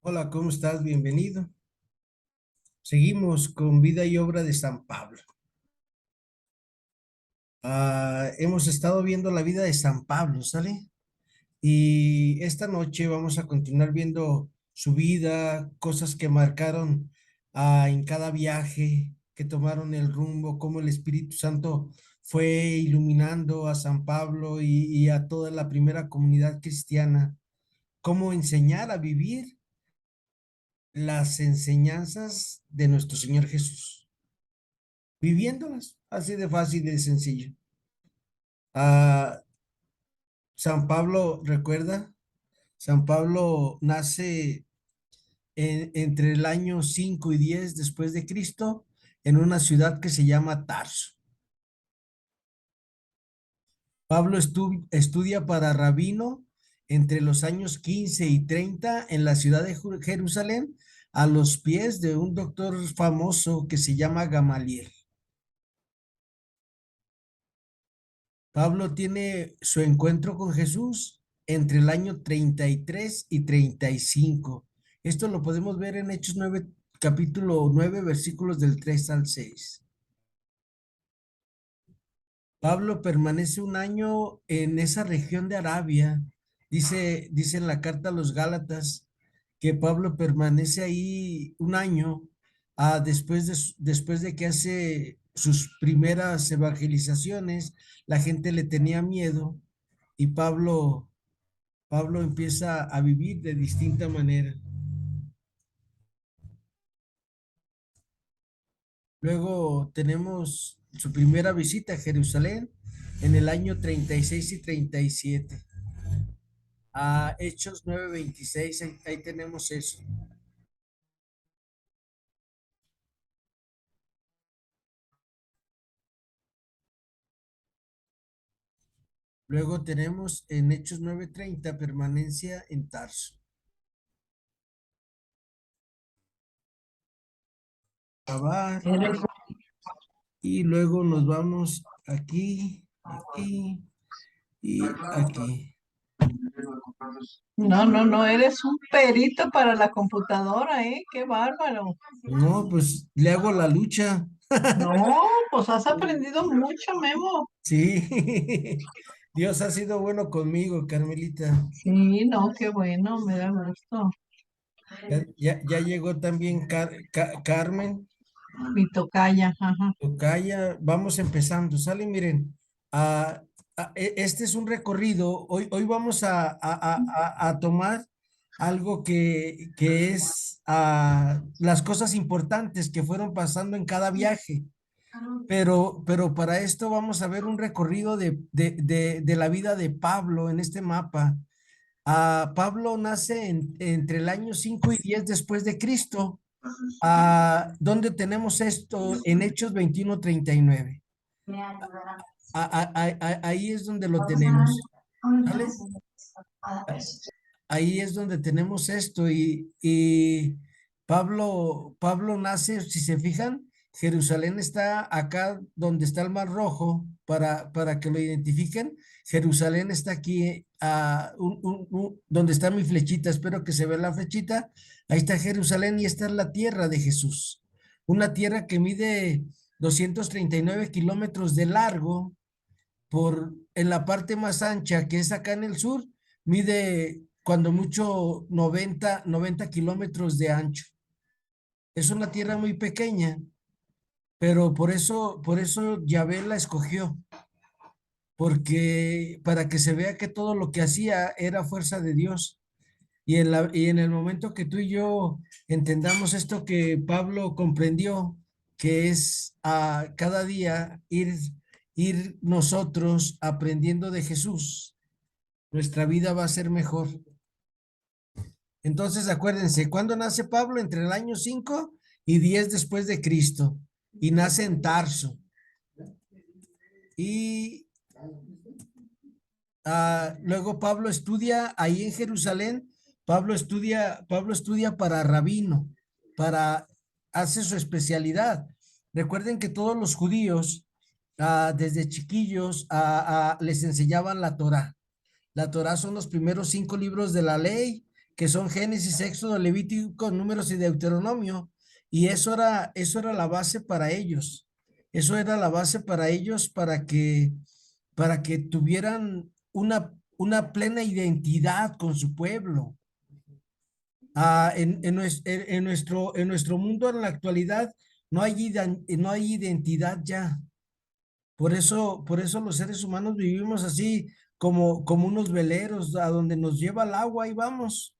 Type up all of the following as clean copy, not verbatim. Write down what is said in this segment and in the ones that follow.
Hola, ¿cómo estás? Bienvenido. Seguimos con vida y obra de San Pablo. Hemos estado viendo la vida de San Pablo, ¿sale? Y esta noche vamos a continuar viendo su vida, cosas que marcaron en cada viaje, que tomaron el rumbo, cómo el Espíritu Santo fue iluminando a San Pablo y a toda la primera comunidad cristiana, cómo enseñar a vivir las enseñanzas de nuestro Señor Jesús, viviéndolas, así de fácil y de sencillo. Ah, San Pablo, recuerda, San Pablo nace entre el año 5 y 10 después de Cristo en una ciudad que se llama Tarso. Pablo estudia para rabino entre los años 15 y 30 en la ciudad de Jerusalén, a los pies de un doctor famoso que se llama Gamaliel. Pablo tiene su encuentro con Jesús entre el año 33 y 35. Esto lo podemos ver en Hechos 9, capítulo 9, versículos del 3 al 6. Pablo permanece un año en esa región de Arabia. Dice en la carta a los Gálatas que Pablo permanece ahí un año después de que hace sus primeras evangelizaciones. La gente le tenía miedo y Pablo empieza a vivir de distinta manera. Luego tenemos su primera visita a Jerusalén en el año 36 y 37. A Hechos 9:26, ahí tenemos eso. Luego tenemos en Hechos 9:30 permanencia en Tarso. Acabar, y luego nos vamos aquí, aquí y aquí. No, no, no, eres un perito para la computadora, ¿eh? Qué bárbaro. No, pues le hago la lucha. No, pues has aprendido mucho, Memo. Sí, Dios ha sido bueno conmigo, Carmelita. Sí, no, qué bueno, me da gusto. Ya llegó también Carmen. Mi tocaya, ajá. Tocaya, vamos empezando, ¿sale? Miren, este es un recorrido. Hoy vamos a tomar algo que es las cosas importantes que fueron pasando en cada viaje. Pero para esto vamos a ver un recorrido de la vida de Pablo en este mapa. Pablo nace entre el año 5 y 10 después de Cristo. ¿Dónde tenemos esto? En Hechos 21:39. Ahí es donde lo tenemos. ¿Vale? Ahí es donde tenemos esto y Pablo nace, si se fijan, Jerusalén está acá donde está el Mar Rojo, para que lo identifiquen. Jerusalén está aquí, donde está mi flechita, espero que se vea la flechita. Ahí está Jerusalén y esta es la tierra de Jesús. Una tierra que mide 239 kilómetros de largo en la parte más ancha, que es acá en el sur, mide cuando mucho 90 kilómetros de ancho. Es una tierra muy pequeña, pero por eso Yahvé la escogió, porque para que se vea que todo lo que hacía era fuerza de Dios. Y en el momento que tú y yo entendamos esto que Pablo comprendió, que es a cada día ir nosotros aprendiendo de Jesús, nuestra vida va a ser mejor. Entonces, acuérdense, ¿cuándo nace Pablo? Entre el año 5 y 10 después de Cristo. Y nace en Tarso. Y luego Pablo estudia ahí en Jerusalén. Pablo estudia para rabino, hace su especialidad. Recuerden que todos los judíos, desde chiquillos, les enseñaban la Torá. La Torá son los primeros 5 libros de la ley que son Génesis, Éxodo, Levítico, Números y Deuteronomio. Y eso era la base para ellos. Eso era la base para ellos para que tuvieran una plena identidad con su pueblo. En nuestro mundo en la actualidad no hay identidad ya. Por eso los seres humanos vivimos así como unos veleros a donde nos lleva el agua y vamos.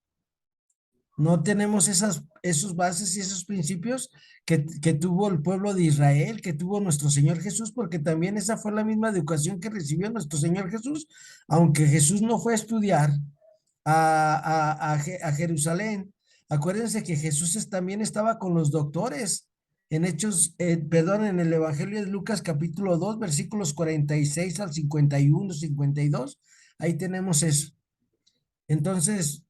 No tenemos esos bases y esos principios que tuvo el pueblo de Israel, que tuvo nuestro Señor Jesús, porque también esa fue la misma educación que recibió nuestro Señor Jesús, aunque Jesús no fue a estudiar a Jerusalén. Acuérdense que Jesús también estaba con los doctores en Hechos, perdón, en el Evangelio de Lucas capítulo 2 versículos 46 al 51, 52. Ahí tenemos eso. Entonces,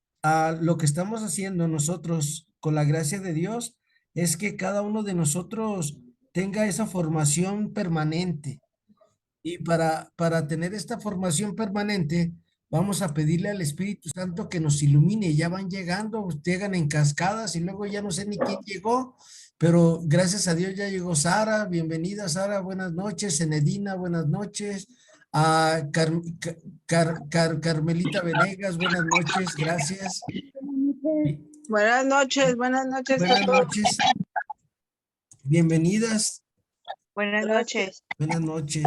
lo que estamos haciendo nosotros con la gracia de Dios es que cada uno de nosotros tenga esa formación permanente. Y para tener esta formación permanente, vamos a pedirle al Espíritu Santo que nos ilumine. Ya van llegando, llegan en cascadas y luego ya no sé ni quién llegó, pero gracias a Dios ya llegó Sara. Bienvenida, Sara. Buenas noches. Enedina, buenas noches. A Carmelita Venegas, buenas noches. Gracias. Y Buenas noches a buenas todos. noches. Bienvenidas. Buenas noches. Buenas noches.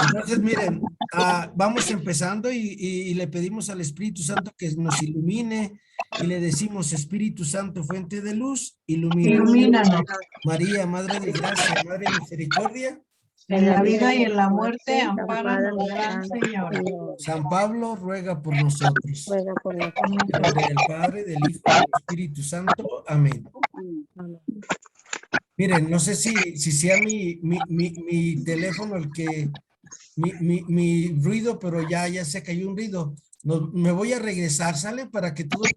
Entonces, miren, vamos empezando y le pedimos al Espíritu Santo que nos ilumine y le decimos, Espíritu Santo, fuente de luz, ilumina. Ilumínanos María, Madre de Gracia, Madre de Misericordia, en la vida y en la muerte, ampáranos, Gran Señor. San Pablo, ruega por nosotros. Ruega por En nosotros. nombre del Padre, del Hijo y del Espíritu Santo. Amén. Miren, no sé si sea mi teléfono el que, mi ruido, pero ya se cayó un ruido. Me voy a regresar, ¿sale? Para que todos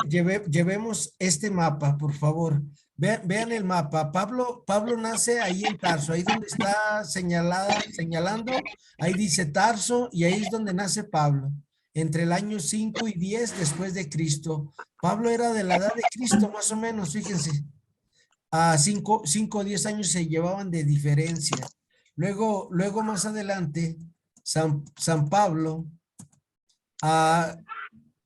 llevemos este mapa, por favor. Vean el mapa. Pablo nace ahí en Tarso, ahí donde está señalando, ahí dice Tarso y ahí es donde nace Pablo, entre el año 5 y 10 después de Cristo. Pablo era de la edad de Cristo, más o menos, fíjense. A 5 o 10 años se llevaban de diferencia. Luego más adelante, San Pablo,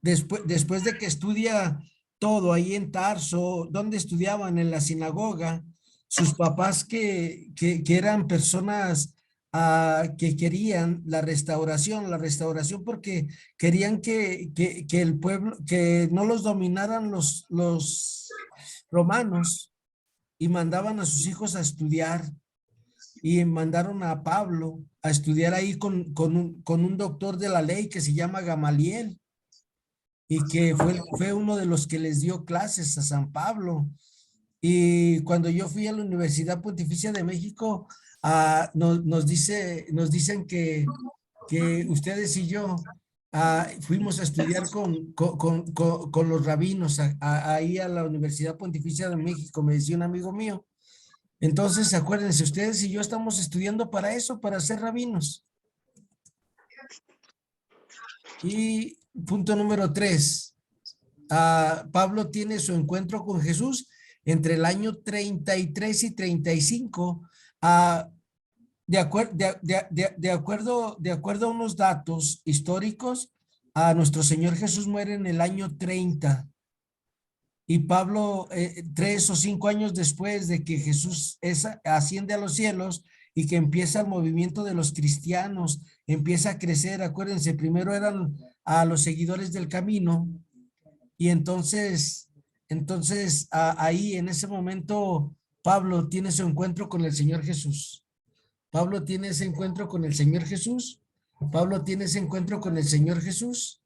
después de que estudia todo ahí en Tarso, donde estudiaban en la sinagoga, sus papás que eran personas que querían la restauración porque querían que el pueblo, que no los dominaran los romanos y mandaban a sus hijos a estudiar y mandaron a Pablo a estudiar ahí con un doctor de la ley que se llama Gamaliel y que fue uno de los que les dio clases a San Pablo. Y cuando yo fui a la Universidad Pontificia de México, nos dicen que ustedes y yo fuimos a estudiar con los rabinos ahí a la Universidad Pontificia de México, me decía un amigo mío. Entonces, acuérdense, ustedes y yo estamos estudiando para eso, para ser rabinos. Y punto número 3. Pablo tiene su encuentro con Jesús entre el año 33 y 35. De acuerdo a unos datos históricos, nuestro Señor Jesús muere en el año 30. Y Pablo, 3 o 5 años después de que Jesús asciende a los cielos y que empieza el movimiento de los cristianos, empieza a crecer. Acuérdense, primero eran a los seguidores del camino y entonces ahí en ese momento Pablo tiene su encuentro con el Señor Jesús. Pablo tiene ese encuentro con el Señor Jesús. Pablo tiene ese encuentro con el Señor Jesús.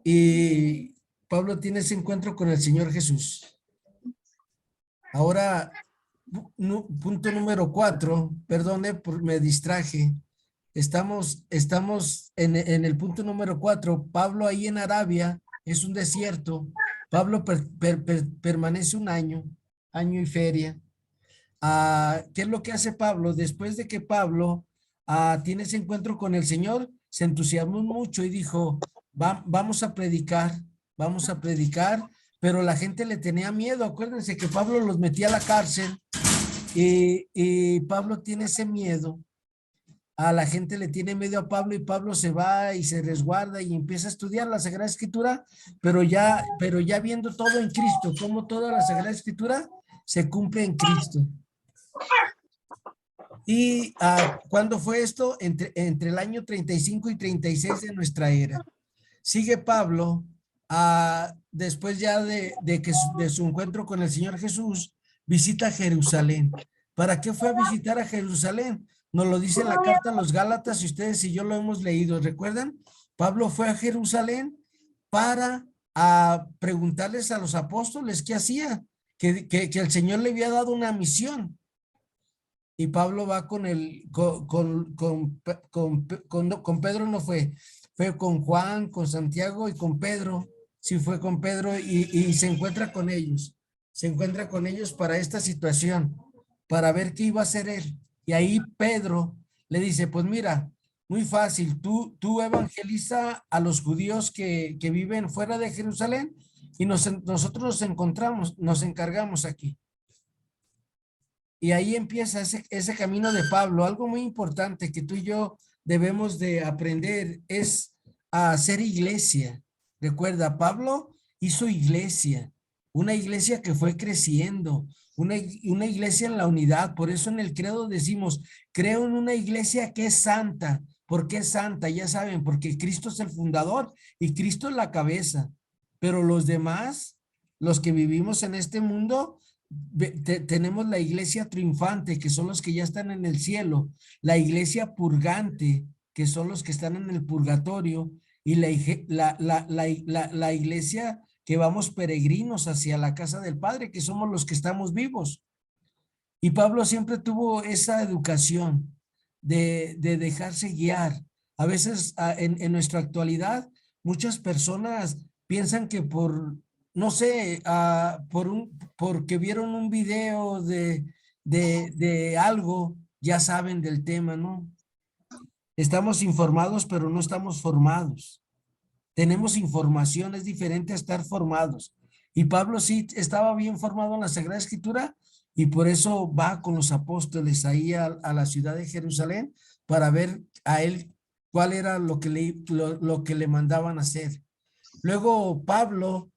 Y Pablo tiene ese encuentro con el Señor Jesús. Ahora, punto número 4, perdone, me distraje. Estamos en el punto número 4. Pablo ahí en Arabia es un desierto. Pablo permanece un año y feria. ¿Qué es lo que hace Pablo? Después de que Pablo tiene ese encuentro con el Señor, se entusiasmó mucho y dijo, vamos a predicar, vamos a predicar, pero la gente le tenía miedo. Acuérdense que Pablo los metía a la cárcel y Pablo tiene ese miedo. A la gente le tiene miedo a Pablo y Pablo se va y se resguarda y empieza a estudiar la Sagrada Escritura, pero ya viendo todo en Cristo, como toda la Sagrada Escritura se cumple en Cristo. ¿Y cuándo fue esto? Entre el año 35 y 36 de nuestra era. Sigue Pablo, después ya de su encuentro con el Señor Jesús, visita Jerusalén. ¿Para qué fue a visitar a Jerusalén? Nos lo dice en la carta a los Gálatas, y ustedes y yo lo hemos leído. ¿Recuerdan? Pablo fue a Jerusalén para preguntarles a los apóstoles qué hacía, que el Señor le había dado una misión. Y Pablo va con Pedro, no fue con Juan, con Santiago y con Pedro. Sí, fue con Pedro y se encuentra con ellos. Se encuentra con ellos para esta situación, para ver qué iba a hacer él. Y ahí Pedro le dice, pues mira, muy fácil, tú evangeliza a los judíos que viven fuera de Jerusalén y nosotros nos encargamos aquí. Y ahí empieza ese camino de Pablo. Algo muy importante que tú y yo debemos de aprender es a hacer iglesia. Recuerda, Pablo hizo iglesia, una iglesia que fue creciendo, una iglesia en la unidad. Por eso en el credo decimos, creo en una iglesia que es santa. ¿Por qué es santa? Ya saben, porque Cristo es el fundador y Cristo es la cabeza. Pero los demás, los que vivimos en este mundo, tenemos la iglesia triunfante, que son los que ya están en el cielo, la iglesia purgante, que son los que están en el purgatorio, y la iglesia que vamos peregrinos hacia la casa del Padre, que somos los que estamos vivos. Y Pablo siempre tuvo esa educación de dejarse guiar. A veces en nuestra actualidad, muchas personas piensan que no sé, porque vieron un video de algo, ya saben del tema, ¿no? Estamos informados, pero no estamos formados. Tenemos información, es diferente a estar formados. Y Pablo sí estaba bien formado en la Sagrada Escritura y por eso va con los apóstoles ahí a la ciudad de Jerusalén para ver a él cuál era lo que le mandaban hacer. Luego Pablo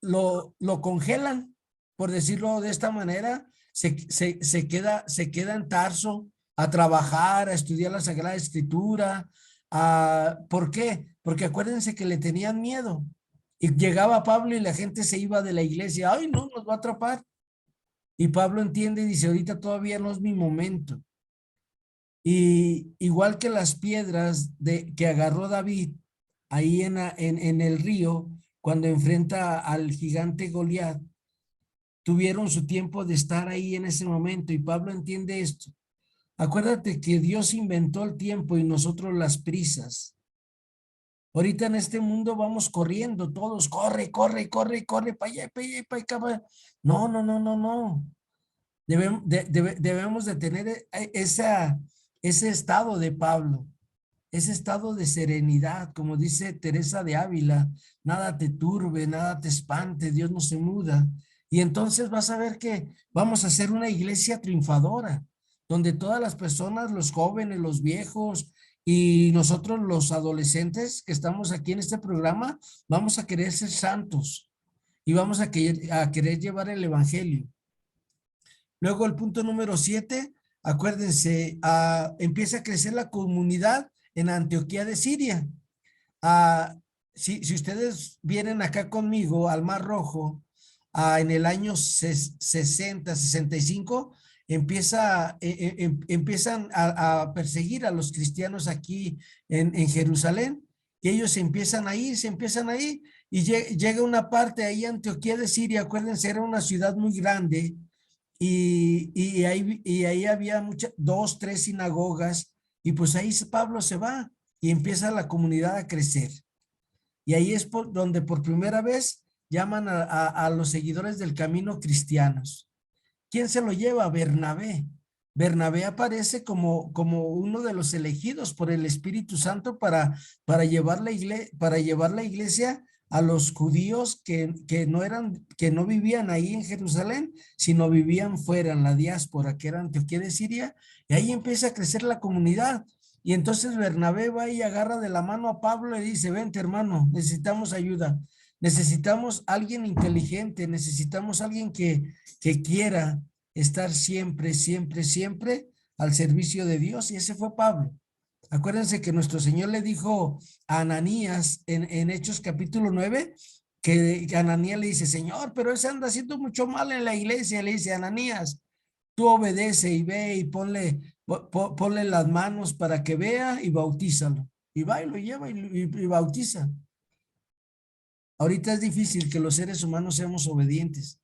lo congelan, por decirlo de esta manera, se queda en Tarso a trabajar, a estudiar la Sagrada Escritura. ¿Por qué? Porque acuérdense que le tenían miedo. Y llegaba Pablo y la gente se iba de la iglesia. Ay, no, nos va a atrapar. Y Pablo entiende y dice, ahorita todavía no es mi momento. Y igual que las piedras que agarró David ahí en el río, cuando enfrenta al gigante Goliat, tuvieron su tiempo de estar ahí en ese momento. Y Pablo entiende esto. Acuérdate que Dios inventó el tiempo y nosotros las prisas. Ahorita en este mundo vamos corriendo, todos, corre, corre, corre, corre, para allá, para allá, para acá. No, no, no, no, no. Debemos de tener ese estado de Pablo, ese estado de serenidad, como dice Teresa de Ávila, nada te turbe, nada te espante, Dios no se muda. Y entonces vas a ver que vamos a ser una iglesia triunfadora, donde todas las personas, los jóvenes, los viejos y nosotros los adolescentes que estamos aquí en este programa, vamos a querer ser santos y vamos a querer llevar el evangelio. Luego el punto número 7, acuérdense, empieza a crecer la comunidad en Antioquía de Siria. Si ustedes vienen acá conmigo al Mar Rojo, en el año 60, 65, empiezan a perseguir a los cristianos aquí en Jerusalén, y ellos se empiezan a ir, y llega una parte ahí, Antioquía de Siria, acuérdense, era una ciudad muy grande, y ahí había 2, 3 sinagogas, y pues ahí Pablo se va y empieza la comunidad a crecer. Y ahí es donde por primera vez llaman a los seguidores del camino cristianos. ¿Quién se lo lleva? Bernabé. Bernabé aparece como uno de los elegidos por el Espíritu Santo para llevar la iglesia a los judíos que no vivían ahí en Jerusalén, sino vivían fuera en la diáspora, que era Antioquía de Siria, y ahí empieza a crecer la comunidad. Y entonces Bernabé va y agarra de la mano a Pablo y dice, vente hermano, necesitamos ayuda, necesitamos alguien inteligente, necesitamos alguien que quiera estar siempre, siempre, siempre al servicio de Dios. Y ese fue Pablo. Acuérdense que nuestro Señor le dijo a Ananías en Hechos capítulo 9, que Ananías le dice, Señor, pero ese anda haciendo mucho mal en la iglesia. Le dice, Ananías, tú obedece y ve y ponle las manos para que vea y bautízalo. Y va y lo lleva y bautiza. Ahorita es difícil que los seres humanos seamos obedientes.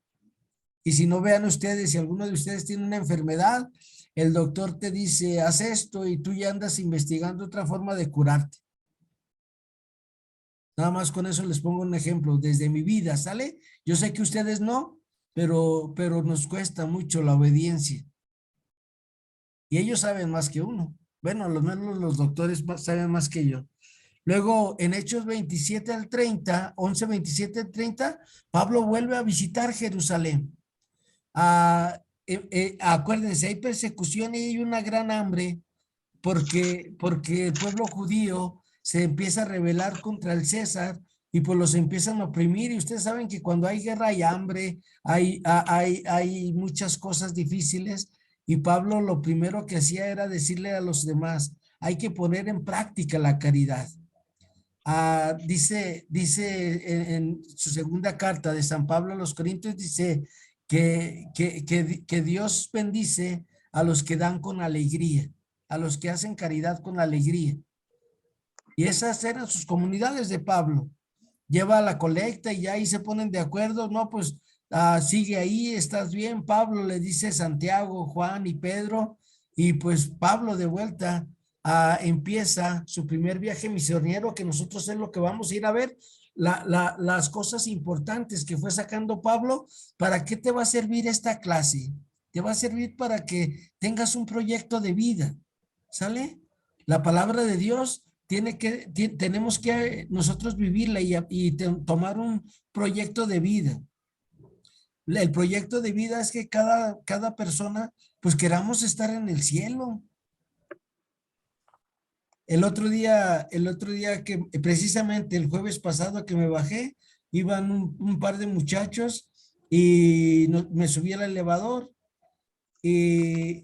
Y si no, vean ustedes, si alguno de ustedes tiene una enfermedad, el doctor te dice, haz esto y tú ya andas investigando otra forma de curarte. Nada más con eso les pongo un ejemplo desde mi vida, ¿sale? Yo sé que ustedes no, pero nos cuesta mucho la obediencia. Y ellos saben más que uno. Bueno, a lo menos los doctores saben más que yo. Luego, en Hechos 27 al 30, 11, 27 al 30, Pablo vuelve a visitar Jerusalén. Acuérdense, hay persecución y hay una gran hambre porque el pueblo judío se empieza a rebelar contra el César y pues los empiezan a oprimir. Y ustedes saben que cuando hay guerra hay hambre, hay muchas cosas difíciles. Y Pablo lo primero que hacía era decirle a los demás, hay que poner en práctica la caridad. Dice en su segunda carta de San Pablo a los Corintios, dice que Dios bendice a los que dan con alegría, a los que hacen caridad con alegría. Y esas eran sus comunidades de Pablo. Lleva la colecta y ya ahí se ponen de acuerdo, no, pues sigue ahí, estás bien, Pablo, le dice Santiago, Juan y Pedro, y pues Pablo de vuelta empieza su primer viaje misionero, que nosotros es lo que vamos a ir a ver, las cosas importantes que fue sacando Pablo. ¿Para qué te va a servir esta clase? Te va a servir para que tengas un proyecto de vida, ¿sale? La palabra de Dios tenemos que nosotros vivirla y tomar un proyecto de vida. El proyecto de vida es que cada persona, pues queramos estar en el cielo. El otro día que precisamente el jueves pasado que me bajé, iban un par de muchachos y me subí al elevador y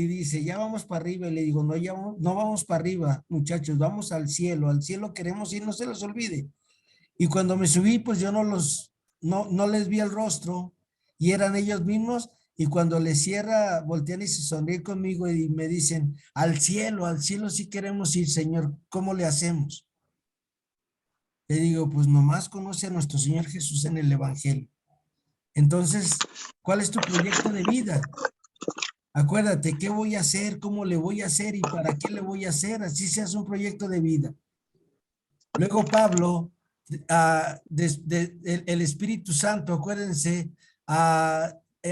dice, ya vamos para arriba. Y le digo, no, ya no vamos para arriba, muchachos, vamos al cielo queremos ir, no se les olvide. Y cuando me subí, pues yo no les vi el rostro y eran ellos mismos. Y cuando les cierra, voltean y se sonríen conmigo y me dicen, al cielo sí queremos ir, Señor, ¿cómo le hacemos? Le digo, pues nomás conoce a nuestro Señor Jesús en el Evangelio. Entonces, ¿cuál es tu proyecto de vida? Acuérdate, ¿qué voy a hacer? ¿Cómo le voy a hacer? ¿Y para qué le voy a hacer? Así se hace un proyecto de vida. Luego Pablo, el Espíritu Santo, acuérdense,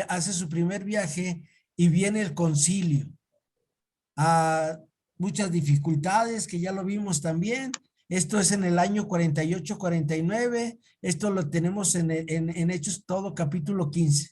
hace su primer viaje y viene el concilio. Muchas dificultades que ya lo vimos también. Esto es en el año 48, 49. Esto lo tenemos en Hechos todo capítulo 15.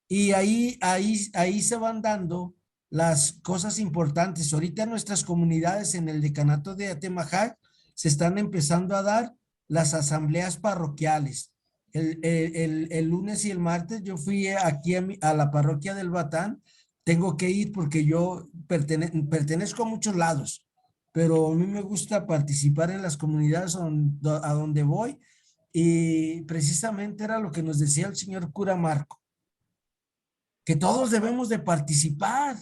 Y ahí se van dando las cosas importantes. Ahorita nuestras comunidades en el decanato de Atemajac se están empezando a dar las asambleas parroquiales. El lunes y el martes yo fui aquí a la parroquia del Batán. Tengo que ir porque yo pertenezco a muchos lados, pero a mí me gusta participar en las comunidades a donde voy. Y precisamente era lo que nos decía el señor cura Marco, que todos debemos de participar.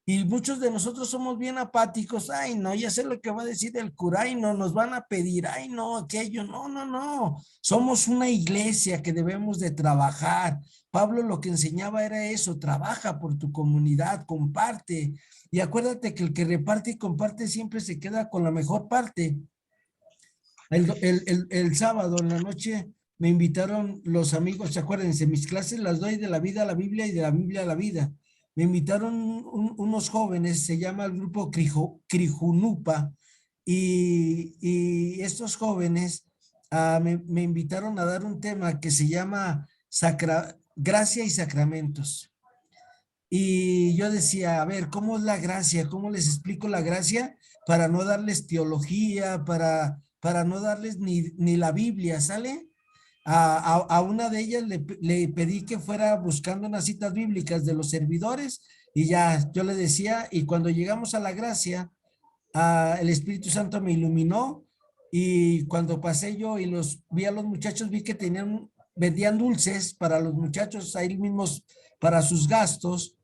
Y muchos de nosotros somos bien apáticos. Ay, no, ya sé lo que va a decir el cura. Ay, no, nos van a pedir. Ay, no, aquello. No. Somos una iglesia que debemos de trabajar. Pablo lo que enseñaba era eso. Trabaja por tu comunidad, comparte. Y acuérdate que el que reparte y comparte siempre se queda con la mejor parte. El sábado en la noche me invitaron los amigos, acuérdense, mis clases las doy de la vida a la Biblia y de la Biblia a la vida. Me invitaron unos jóvenes, se llama el grupo Crijunupa, y estos jóvenes me invitaron a dar un tema que se llama Gracia y Sacramentos. Y yo decía, a ver, ¿cómo es la gracia? ¿Cómo les explico la gracia? Para no darles teología, para no darles ni la Biblia, ¿sale? A una de ellas le pedí que fuera buscando unas citas bíblicas de los servidores y ya yo le decía, y cuando llegamos a la gracia, el Espíritu Santo me iluminó y cuando pasé yo y los vi a los muchachos, vi que vendían dulces para los muchachos ahí mismos para sus gastos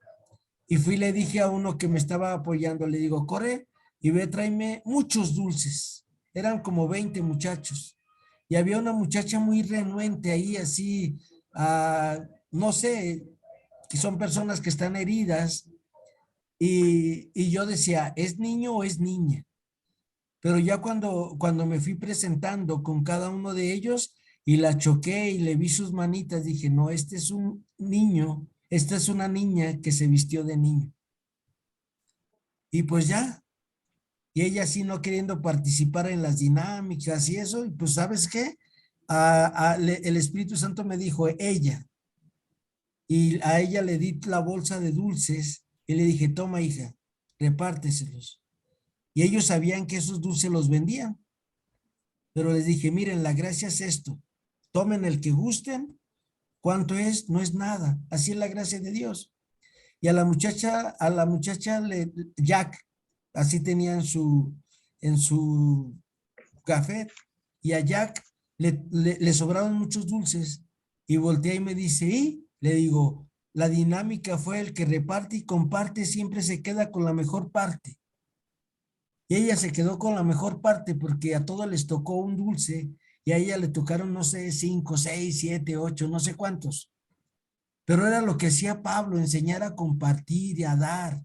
y fui y le dije a uno que me estaba apoyando, le digo, corre y ve, tráeme muchos dulces. Eran como 20 muchachos. Y había una muchacha muy renuente ahí, así, no sé, que son personas que están heridas. Y yo decía, ¿es niño o es niña? Pero ya cuando me fui presentando con cada uno de ellos y la choqué y le vi sus manitas, dije, no, este es un niño, esta es una niña que se vistió de niño. Y pues ya, y ella así no queriendo participar en las dinámicas y eso, y pues ¿sabes qué? El Espíritu Santo me dijo, ella, y a ella le di la bolsa de dulces y le dije, toma hija, repárteselos. Y ellos sabían que esos dulces los vendían, pero les dije, miren, la gracia es esto, tomen el que gusten, ¿cuánto es? No es nada, así es la gracia de Dios. Y a la muchacha Jack, así tenía en su café, y a Jack le sobraron muchos dulces, y voltea y me dice, y le digo, la dinámica fue el que reparte y comparte siempre se queda con la mejor parte. Y ella se quedó con la mejor parte porque a todos les tocó un dulce y a ella le tocaron, no sé, 5, 6, 7, 8, no sé cuántos. Pero era lo que hacía Pablo, enseñar a compartir y a dar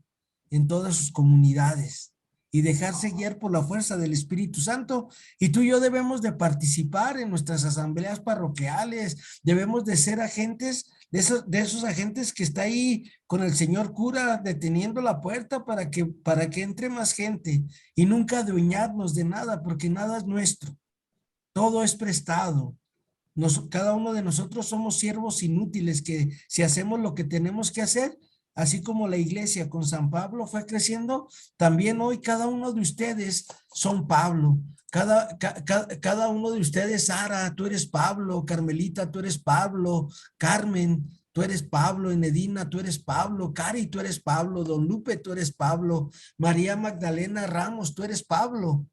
en todas sus comunidades y dejarse guiar por la fuerza del Espíritu Santo. Y tú y yo debemos de participar en nuestras asambleas parroquiales, debemos de ser agentes, de esos agentes que está ahí con el señor cura deteniendo la puerta para que entre más gente y nunca adueñarnos de nada, porque nada es nuestro, todo es prestado. Cada uno de nosotros somos siervos inútiles que si hacemos lo que tenemos que hacer, así como la iglesia con San Pablo fue creciendo, también hoy cada uno de ustedes son Pablo. Cada uno de ustedes, Sara, tú eres Pablo, Carmelita, tú eres Pablo, Carmen, tú eres Pablo, Enedina, tú eres Pablo, Cari, tú eres Pablo, Don Lupe, tú eres Pablo, María Magdalena Ramos, tú eres Pablo,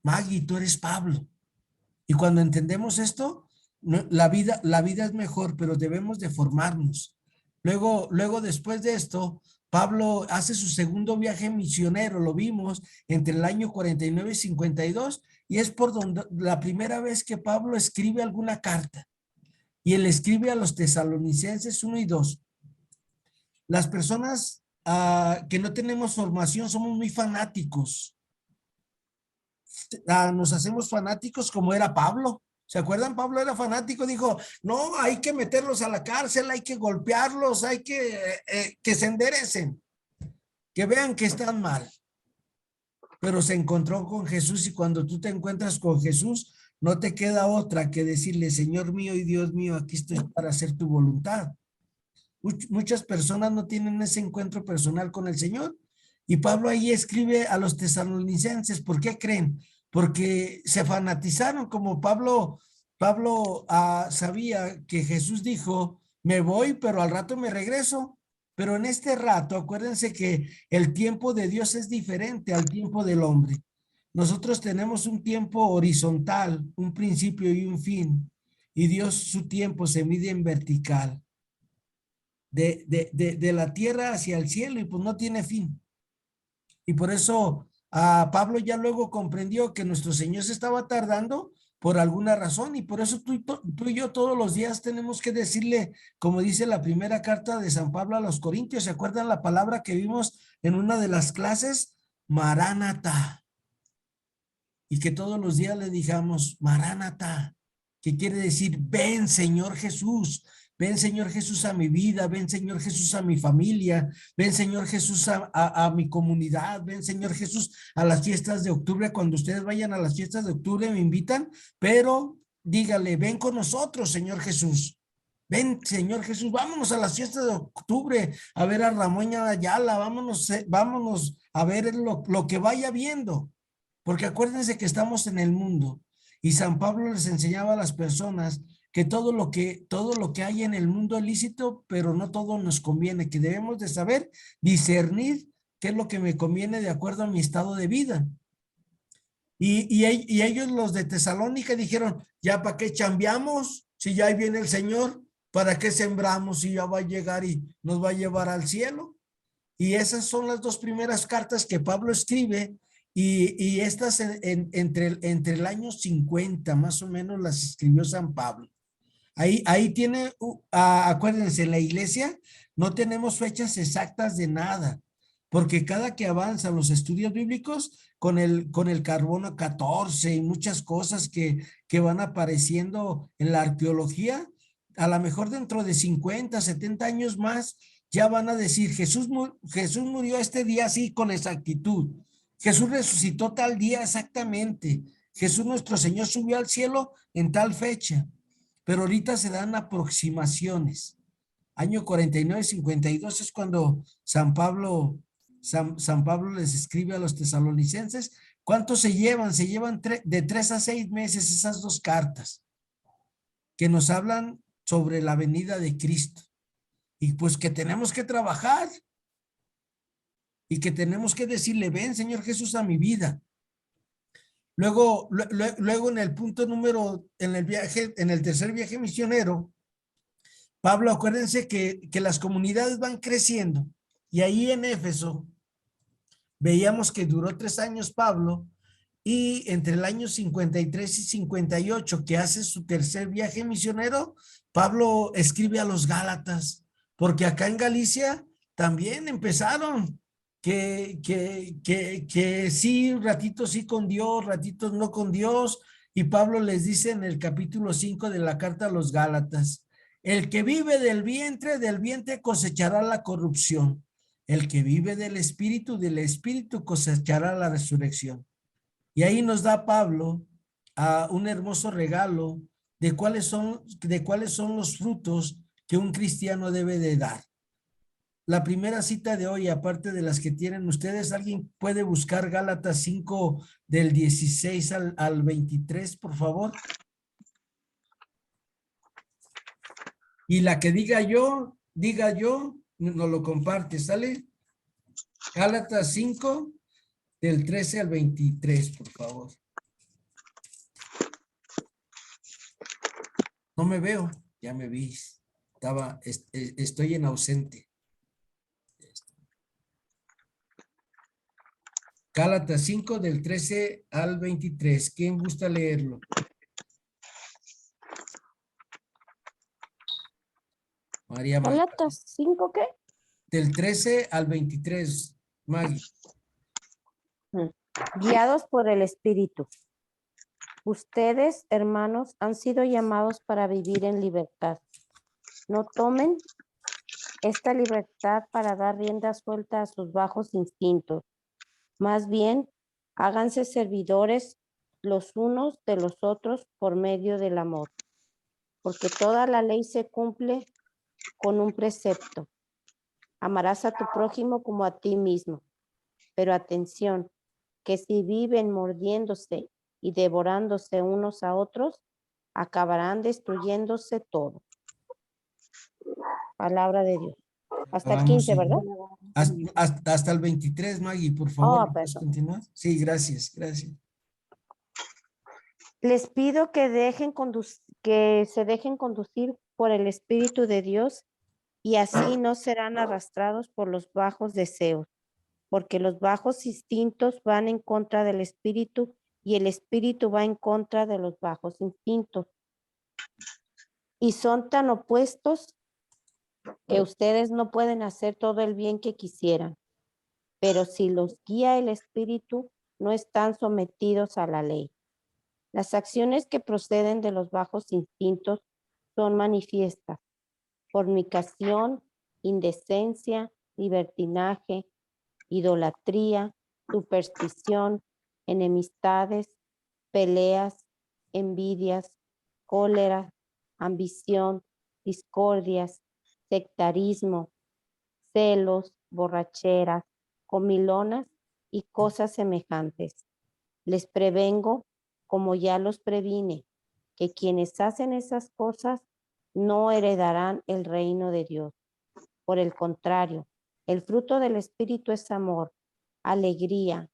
Maggie, tú eres Pablo. Y cuando entendemos esto, la vida es mejor, pero debemos de formarnos. Luego después de esto, Pablo hace su segundo viaje misionero, lo vimos entre el año 49 y 52, y es por donde la primera vez que Pablo escribe alguna carta. Y él escribe a los tesalonicenses 1 y 2. Las personas que no tenemos formación somos muy fanáticos. Nos hacemos fanáticos como era Pablo. ¿Se acuerdan? Pablo era fanático, dijo, no, hay que meterlos a la cárcel, hay que golpearlos, hay que se enderecen, que vean que están mal. Pero se encontró con Jesús y cuando tú te encuentras con Jesús, no te queda otra que decirle, Señor mío y Dios mío, aquí estoy para hacer tu voluntad. Muchas personas no tienen ese encuentro personal con el Señor. Y Pablo ahí escribe a los tesalonicenses, ¿por qué creen? Porque se fanatizaron, como Pablo sabía que Jesús dijo, me voy, pero al rato me regreso. Pero en este rato, acuérdense que el tiempo de Dios es diferente al tiempo del hombre. Nosotros tenemos un tiempo horizontal, un principio y un fin. Y Dios su tiempo se mide en vertical. De la tierra hacia el cielo y pues no tiene fin. Y por eso Pablo ya luego comprendió que nuestro Señor se estaba tardando por alguna razón y por eso tú y yo todos los días tenemos que decirle, como dice la primera carta de San Pablo a los Corintios, ¿se acuerdan la palabra que vimos en una de las clases? Maránata. Y que todos los días le digamos, Maránata, que quiere decir, ven Señor Jesús, Ven, Señor Jesús, a mi vida. Ven, Señor Jesús, a mi familia. Ven, Señor Jesús, a mi comunidad. Ven, Señor Jesús, a las fiestas de octubre. Cuando ustedes vayan a las fiestas de octubre, me invitan, pero dígale, ven con nosotros, Señor Jesús. Ven, Señor Jesús, vámonos a las fiestas de octubre, a ver a Ramón Ayala, vámonos a ver lo que vaya viendo, porque acuérdense que estamos en el mundo y San Pablo les enseñaba a las personas que todo lo que hay en el mundo es lícito, pero no todo nos conviene, que debemos de saber discernir qué es lo que me conviene de acuerdo a mi estado de vida. Y ellos, los de Tesalónica, dijeron, ¿ya para qué chambeamos? Si ya ahí viene el Señor, ¿para qué sembramos si ya va a llegar y nos va a llevar al cielo? Y esas son las dos primeras cartas que Pablo escribe y estas entre el año 50 más o menos las escribió San Pablo. Ahí tiene, acuérdense, en la iglesia no tenemos fechas exactas de nada, porque cada que avanzan los estudios bíblicos con el carbono 14 y muchas cosas que van apareciendo en la arqueología, a lo mejor dentro de 50, 70 años más, ya van a decir, Jesús murió este día así con exactitud. Jesús resucitó tal día exactamente. Jesús nuestro Señor subió al cielo en tal fecha. Pero ahorita se dan aproximaciones. Año 49, 52 es cuando San Pablo les escribe a los tesalonicenses. ¿Cuántos se llevan? Se llevan de 3 a 6 meses esas dos cartas que nos hablan sobre la venida de Cristo. Y pues que tenemos que trabajar y que tenemos que decirle, ven, Señor Jesús, a mi vida. Luego en el punto número, en el tercer viaje misionero, Pablo, acuérdense que las comunidades van creciendo y ahí en Éfeso veíamos que duró 3 años Pablo y entre el año 53 y 58 que hace su tercer viaje misionero, Pablo escribe a los Gálatas, porque acá en Galicia también empezaron que sí, ratitos sí con Dios, ratitos no con Dios, y Pablo les dice en el capítulo 5 de la carta a los Gálatas, el que vive del vientre cosechará la corrupción. El que vive del espíritu cosechará la resurrección. Y ahí nos da Pablo un hermoso regalo de cuáles son los frutos que un cristiano debe de dar. La primera cita de hoy, aparte de las que tienen ustedes, ¿alguien puede buscar Gálatas 5 del 16 al 23, por favor? Y la que diga yo, nos lo comparte, ¿sale? Gálatas 5 del 13 al 23, por favor. No me veo, ya me vi. Estoy en ausente. Gálatas 5 del 13 al 23. ¿Quién gusta leerlo? María Magdalena. ¿Gálatas 5 qué? Del 13 al 23, Maggie. Guiados por el Espíritu. Ustedes, hermanos, han sido llamados para vivir en libertad. No tomen esta libertad para dar rienda suelta a sus bajos instintos. Más bien, háganse servidores los unos de los otros por medio del amor. Porque toda la ley se cumple con un precepto. Amarás a tu prójimo como a ti mismo. Pero atención, que si viven mordiéndose y devorándose unos a otros, acabarán destruyéndose todos. Palabra de Dios. Hasta el 15, ¿verdad? Hasta el 23, Maggie, por favor. ¿Puedes Perdón. continuar? Sí, gracias. Les pido que se dejen conducir por el Espíritu de Dios y así no serán arrastrados por los bajos deseos, porque los bajos instintos van en contra del Espíritu y el Espíritu va en contra de los bajos instintos. Y son tan opuestos que ustedes no pueden hacer todo el bien que quisieran. Pero si los guía el Espíritu, no están sometidos a la ley. Las acciones que proceden de los bajos instintos son manifiestas. fornicación, indecencia, libertinaje, idolatría, superstición, enemistades, peleas, envidias, cólera, ambición, discordias, sectarismo, celos, borracheras, comilonas y cosas semejantes. Les prevengo, como ya los previne, que quienes hacen esas cosas no heredarán el reino de Dios. Por el contrario, el fruto del Espíritu es amor, alegría,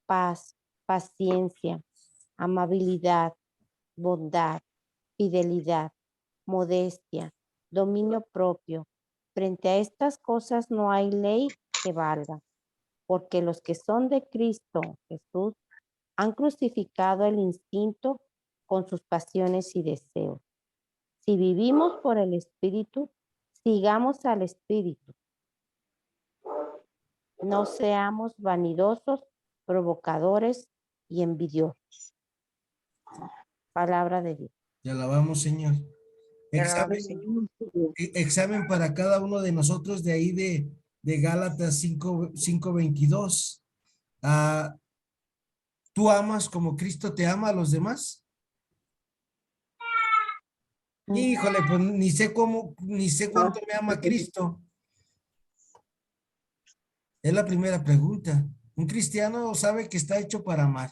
paz, paciencia, amabilidad, bondad, fidelidad, modestia, dominio propio. Frente a estas cosas no hay ley que valga, porque los que son de Cristo Jesús han crucificado el instinto con sus pasiones y deseos. Si vivimos por el Espíritu, sigamos al Espíritu. No seamos vanidosos, provocadores y envidiosos. Palabra de Dios. Te alabamos, Señor. Examen, examen para cada uno de nosotros de ahí de Gálatas 5:22. ¿Tú amas como Cristo te ama a los demás? Híjole, pues ni sé cuánto me ama Cristo. Es la primera pregunta. Un cristiano sabe que está hecho para amar.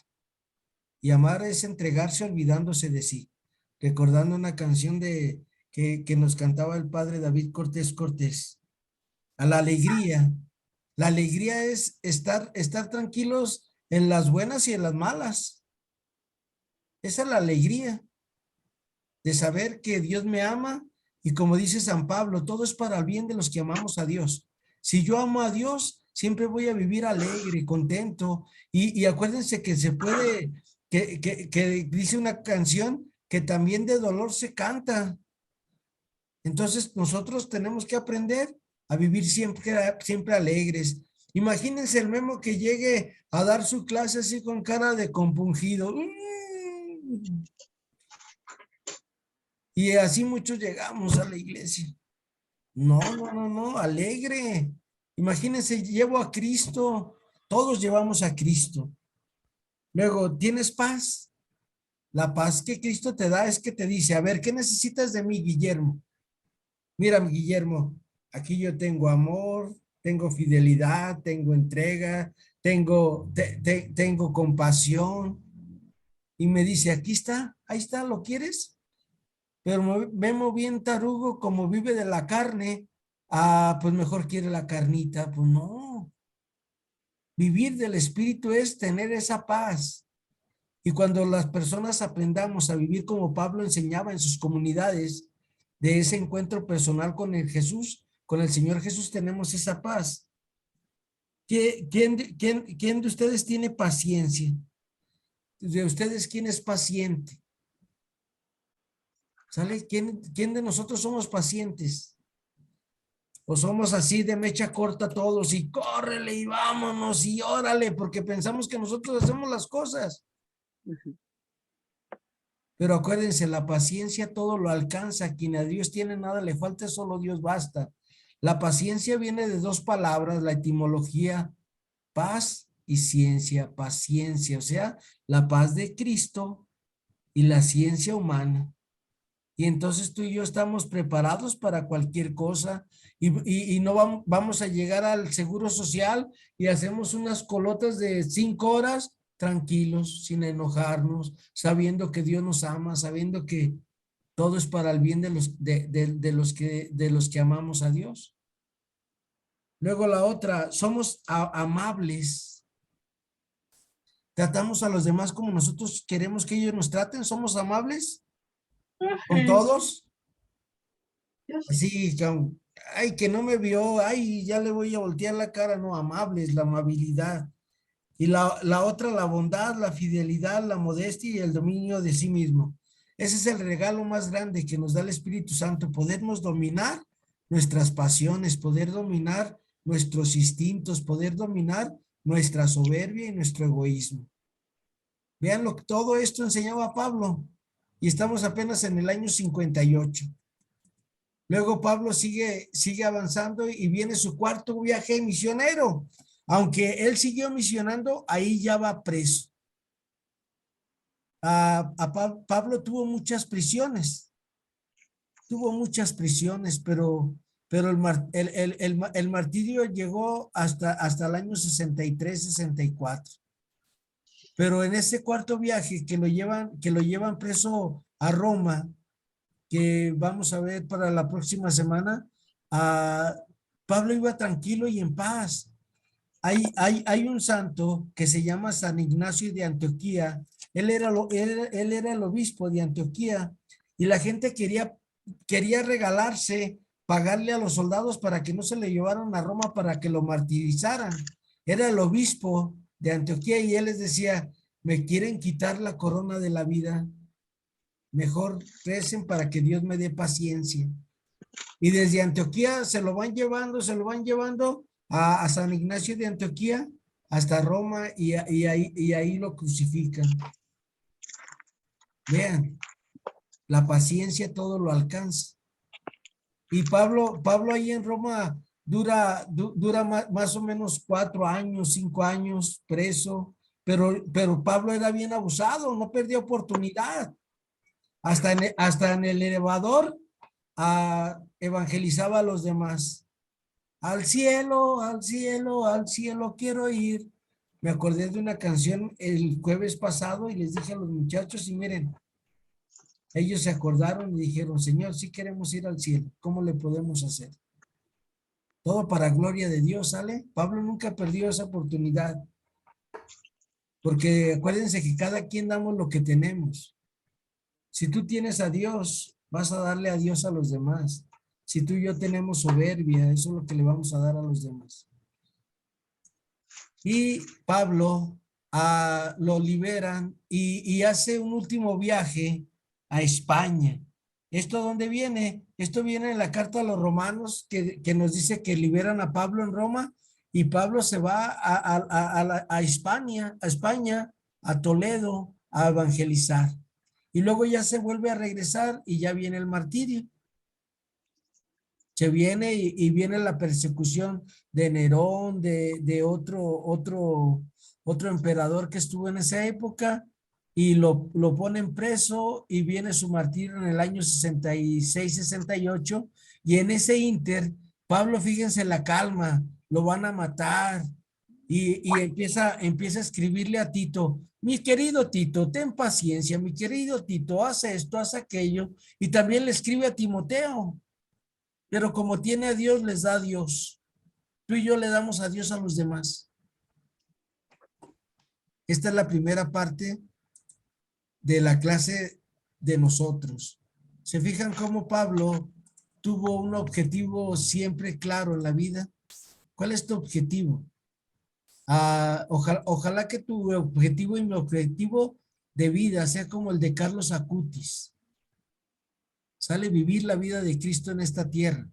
Y amar es entregarse olvidándose de sí. Recordando una canción que nos cantaba el padre David Cortés. A la alegría. La alegría es estar tranquilos en las buenas y en las malas. Esa es la alegría de saber que Dios me ama y como dice San Pablo, todo es para el bien de los que amamos a Dios. Si yo amo a Dios, siempre voy a vivir alegre, contento y acuérdense que se puede, que dice una canción que también de dolor se canta. Entonces nosotros tenemos que aprender a vivir siempre alegres. Imagínense el Memo que llegue a dar su clase así con cara de compungido. Y así muchos llegamos a la iglesia. No, alegre. Imagínense, llevo a Cristo. Todos llevamos a Cristo. Luego, ¿tienes paz? La paz que Cristo te da es que te dice, a ver, ¿qué necesitas de mí, Guillermo? Mira, Guillermo, aquí yo tengo amor, tengo fidelidad, tengo entrega, tengo compasión. Y me dice, aquí está, ahí está, ¿lo quieres? Pero Memo bien tarugo, como vive de la carne, pues mejor quiere la carnita. Pues no. Vivir del Espíritu es tener esa paz. Y cuando las personas aprendamos a vivir como Pablo enseñaba en sus comunidades, de ese encuentro personal con el Jesús, con el Señor Jesús, tenemos esa paz. ¿Quién de ustedes tiene paciencia? ¿De ustedes quién es paciente? ¿Sale? ¿Quién de nosotros somos pacientes? O somos así de mecha corta todos y córrele y vámonos y órale, porque pensamos que nosotros hacemos las cosas. Pero acuérdense, la paciencia todo lo alcanza. Quien a Dios tiene nada le falta, solo Dios basta. La paciencia viene de dos palabras, la etimología, paz y ciencia, paciencia, o sea, la paz de Cristo y la ciencia humana. Y entonces tú y yo estamos preparados para cualquier cosa y no vamos a llegar al seguro social y hacemos unas colotas de 5 horas tranquilos, sin enojarnos, sabiendo que Dios nos ama, sabiendo que todo es para el bien de los que amamos a Dios. Luego la otra, somos amables. Tratamos a los demás como nosotros queremos que ellos nos traten, somos amables con todos. Sí, ay, que no me vio, ay, ya le voy a voltear la cara, no, amables, la amabilidad. Y la otra, la bondad, la fidelidad, la modestia y el dominio de sí mismo. Ese es el regalo más grande que nos da el Espíritu Santo, podernos dominar nuestras pasiones, poder dominar nuestros instintos, poder dominar nuestra soberbia y nuestro egoísmo. Vean lo que todo esto enseñaba Pablo y estamos apenas en el año 58. Luego Pablo sigue avanzando y viene su cuarto viaje misionero. Aunque él siguió misionando, ahí ya va preso. Pablo tuvo muchas prisiones. Pero el martirio llegó hasta el año 63, 64. Pero en ese cuarto viaje que lo llevan preso a Roma, que vamos a ver para la próxima semana, Pablo iba tranquilo y en paz. Hay un santo que se llama San Ignacio de Antioquía. Él era el obispo de Antioquía y la gente quería regalarse, pagarle a los soldados para que no se le llevaran a Roma para que lo martirizaran. Era el obispo de Antioquía y él les decía, me quieren quitar la corona de la vida. Mejor recen para que Dios me dé paciencia. Y desde Antioquía se lo van llevando a San Ignacio de Antioquía hasta Roma y ahí lo crucifican. Vean, la paciencia todo lo alcanza. Y Pablo ahí en Roma dura más o menos 4 años, 5 años preso, pero Pablo era bien abusado, no perdió oportunidad. Hasta en el elevador evangelizaba a los demás. Al cielo, al cielo, al cielo quiero ir. Me acordé de una canción el jueves pasado y les dije a los muchachos y miren, ellos se acordaron y dijeron, Señor, si queremos ir al cielo, ¿cómo le podemos hacer? Todo para gloria de Dios, ¿sale? Pablo nunca perdió esa oportunidad. Porque acuérdense que cada quien damos lo que tenemos. Si tú tienes a Dios, vas a darle a Dios a los demás. Si tú y yo tenemos soberbia, eso es lo que le vamos a dar a los demás. Y Pablo lo liberan y hace un último viaje a España. ¿Esto dónde viene? Esto viene en la carta a los romanos que nos dice que liberan a Pablo en Roma y Pablo se va a España, a Toledo, a evangelizar. Y luego ya se vuelve a regresar y ya viene el martirio. Se viene y viene la persecución de Nerón, de otro emperador que estuvo en esa época y lo ponen preso y viene su martirio en el año 66, 68 y en ese inter, Pablo, fíjense la calma, lo van a matar y empieza a escribirle a Tito, mi querido Tito, ten paciencia, mi querido Tito, haz esto, haz aquello y también le escribe a Timoteo. Pero como tiene a Dios, les da a Dios. Tú y yo le damos a Dios a los demás. Esta es la primera parte de la clase de nosotros. ¿Se fijan cómo Pablo tuvo un objetivo siempre claro en la vida? ¿Cuál es tu objetivo? Ojalá que tu objetivo y mi objetivo de vida sea como el de Carlos Acutis. Sale vivir la vida de Cristo en esta tierra.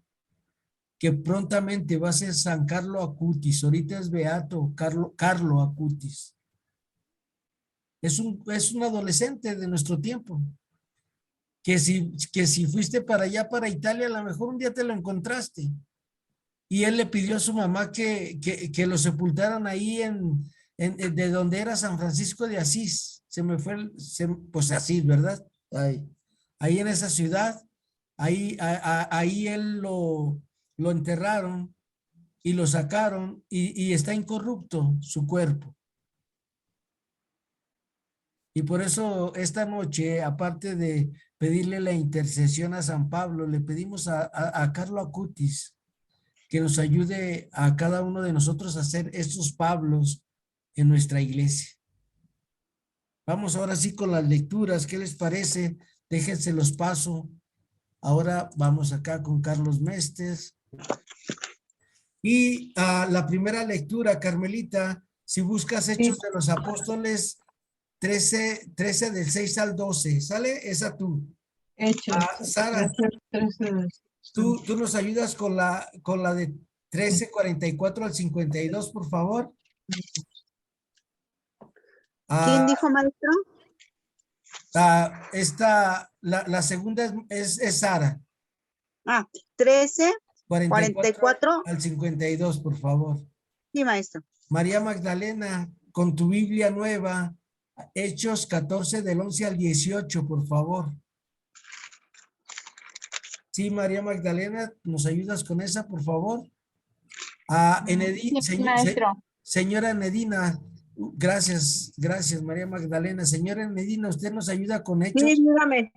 Que prontamente va a ser San Carlo Acutis, ahorita es Beato Carlo Acutis. Es un adolescente de nuestro tiempo, que si fuiste para allá, para Italia, a lo mejor un día te lo encontraste. Y él le pidió a su mamá que lo sepultaran ahí de donde era San Francisco de Asís. Se me fue, pues Asís, ¿verdad? Ahí en esa ciudad, ahí él lo enterraron y lo sacaron y está incorrupto su cuerpo. Y por eso esta noche, aparte de pedirle la intercesión a San Pablo, le pedimos a Carlo Acutis que nos ayude a cada uno de nosotros a hacer estos Pablos en nuestra iglesia. Vamos ahora sí con las lecturas. ¿Qué les parece? Déjense los paso. Ahora vamos acá con Carlos Mestes. Y la primera lectura, Carmelita, si buscas Hechos de los Apóstoles 13 del 6 al 12, ¿sale? Esa tú. Hechos. Sara, 13. tú nos ayudas con la de 13:44 al 52, por favor. ¿Quién dijo, maestro? La segunda es Sara. 13, 44 44. al 52, por favor. Sí, maestro. María Magdalena, con tu Biblia nueva, Hechos 14 del 11 al 18, por favor. Sí, María Magdalena, ¿nos ayudas con esa, por favor? Señora Nedina, gracias, María Magdalena. Señora Nedina, ¿usted nos ayuda con Sí, Hechos? dígame.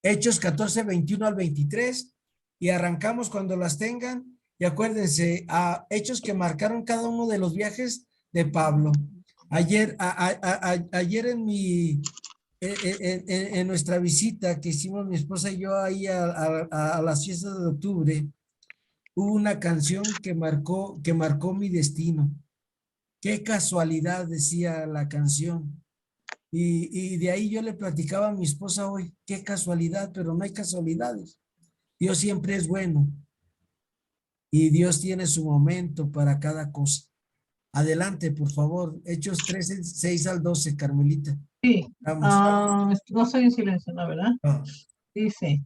Hechos 14, 21 al 23, y arrancamos cuando las tengan. Y acuérdense, hechos que marcaron cada uno de los viajes de Pablo. Ayer en en nuestra visita que hicimos mi esposa y yo ahí a las fiestas de octubre, hubo una canción que marcó mi destino. Qué casualidad, decía la canción. Y de ahí yo le platicaba a mi esposa hoy, qué casualidad, pero no hay casualidades. Dios siempre es bueno y Dios tiene su momento para cada cosa. Adelante, por favor. Hechos 13, 6 al 12, Carmelita. Sí. Vamos. No soy en silencio, ¿no? ¿Verdad? Ah, Dice,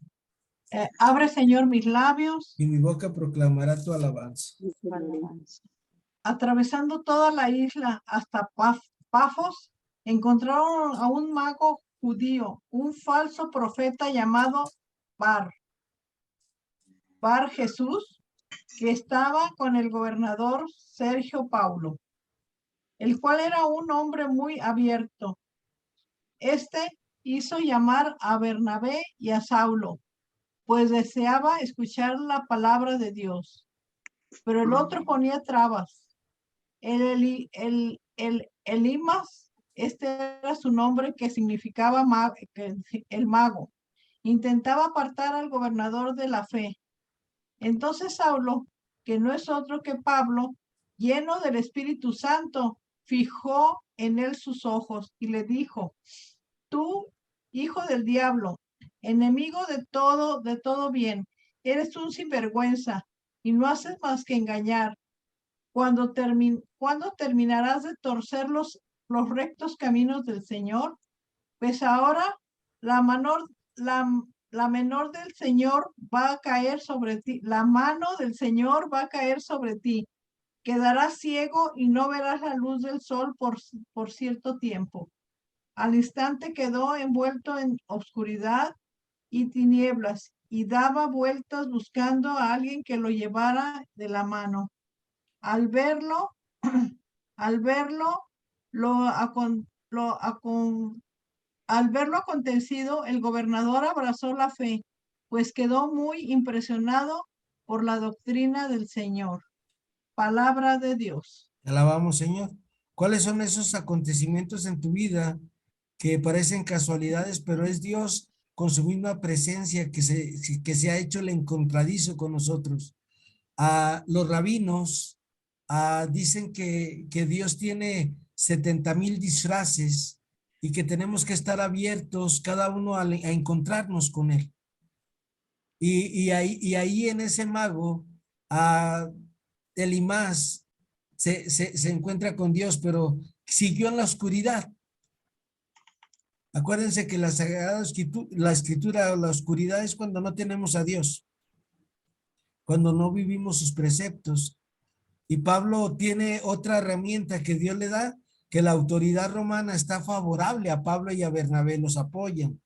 abre, Señor, mis labios. y mi boca proclamará tu alabanza. Atravesando toda la isla hasta Pafos, encontraron a un mago judío, un falso profeta llamado Bar Jesús, que estaba con el gobernador Sergio Paulo, el cual era un hombre muy abierto. Este hizo llamar a Bernabé y a Saulo, pues deseaba escuchar la palabra de Dios. Pero el otro ponía trabas. Elimas, este era su nombre, que significaba el mago, intentaba apartar al gobernador de la fe. Entonces Saulo, que no es otro que Pablo, lleno del Espíritu Santo, fijó en él sus ojos y le dijo: tú, hijo del diablo, enemigo de todo bien, eres un sinvergüenza y no haces más que engañar. ¿Cuándo terminarás de torcer los rectos caminos del Señor? Pues ahora la menor del Señor va a caer sobre ti, la mano del Señor va a caer sobre ti. Quedarás ciego y no verás la luz del sol por cierto tiempo. Al instante quedó envuelto en oscuridad y tinieblas y daba vueltas buscando a alguien que lo llevara de la mano. Al verlo, al verlo acontecido, el gobernador abrazó la fe, pues quedó muy impresionado por la doctrina del Señor. Palabra de Dios. Alabamos, Señor. ¿Cuáles son esos acontecimientos en tu vida que parecen casualidades, pero es Dios con su misma presencia que se ha hecho el encontradizo con nosotros? Los rabinos dicen que Dios tiene 70,000 disfraces y que tenemos que estar abiertos cada uno a encontrarnos con él. Y ahí en ese mago, Elimás se encuentra con Dios, pero siguió en la oscuridad. Acuérdense que la escritura, la oscuridad es cuando no tenemos a Dios, cuando no vivimos sus preceptos. Y Pablo tiene otra herramienta que Dios le da, que la autoridad romana está favorable a Pablo y a Bernabé, los apoyan.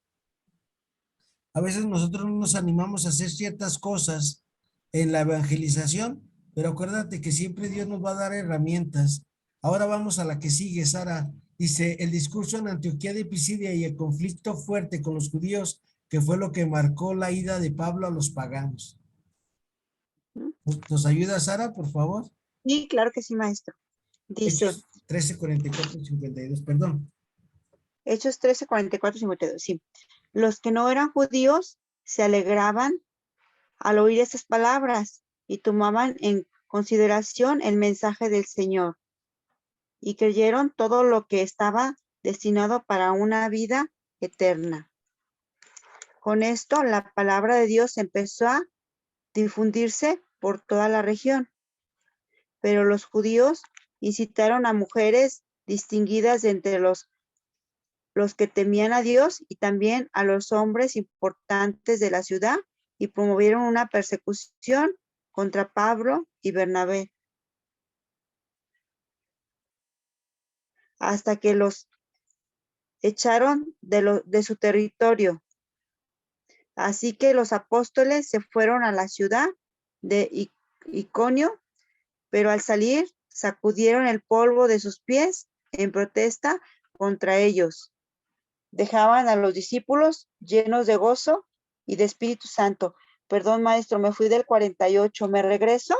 A veces nosotros no nos animamos a hacer ciertas cosas en la evangelización, pero acuérdate que siempre Dios nos va a dar herramientas. Ahora vamos a la que sigue, Sara. Dice, el discurso en Antioquía de Pisidia y el conflicto fuerte con los judíos, que fue lo que marcó la ida de Pablo a los paganos. ¿Nos ayuda, Sara, por favor? Sí, claro que sí, maestro. Dice, Hechos 13, 44 y 52, perdón. Hechos 13, 44, 52, sí. Los que no eran judíos se alegraban al oír estas palabras y tomaban en consideración el mensaje del Señor y creyeron todo lo que estaba destinado para una vida eterna. Con esto, la palabra de Dios empezó a difundirse por toda la región. Pero los judíos incitaron a mujeres distinguidas de entre los que temían a Dios y también a los hombres importantes de la ciudad y promovieron una persecución contra Pablo y Bernabé, hasta que los echaron de su territorio. Así que los apóstoles se fueron a la ciudad de Iconio, pero al salir sacudieron el polvo de sus pies en protesta contra ellos. Dejaban a los discípulos llenos de gozo y de Espíritu Santo. Perdón, maestro, me fui del 48. ¿Me regreso?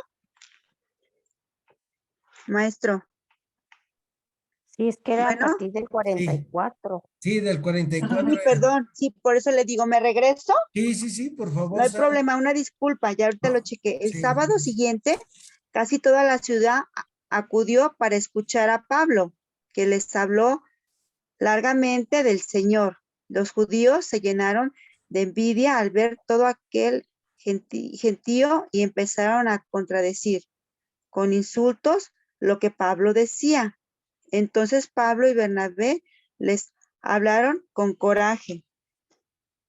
Maestro. Sí, es que era a Bueno. partir del 44. Sí, del 44. Sí, perdón. Sí, por eso le digo, ¿me regreso? Sí, por No favor, hay Sara. problema, una disculpa, ya ahorita lo chequé. El Sí. sábado siguiente, casi toda la ciudad acudió para escuchar a Pablo, que les habló largamente del Señor. Los judíos se llenaron de envidia al ver todo aquel gentío y empezaron a contradecir con insultos lo que Pablo decía. Entonces Pablo y Bernabé les hablaron con coraje.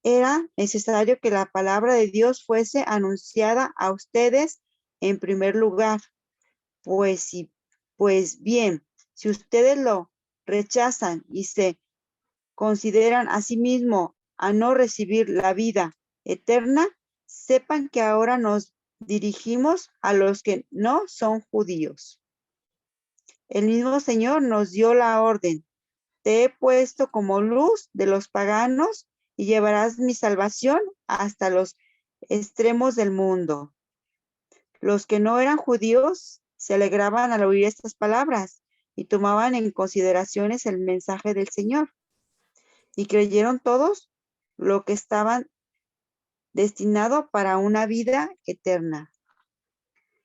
Era necesario que la palabra de Dios fuese anunciada a ustedes en primer lugar. Pues bien, si ustedes lo rechazan y se consideran a sí mismos a no recibir la vida eterna, sepan que ahora nos dirigimos a los que no son judíos. El mismo Señor nos dio la orden: te he puesto como luz de los paganos y llevarás mi salvación hasta los extremos del mundo. Los que no eran judíos se alegraban al oír estas palabras y tomaban en consideración el mensaje del Señor. Y creyeron todos lo que estaban destinado para una vida eterna.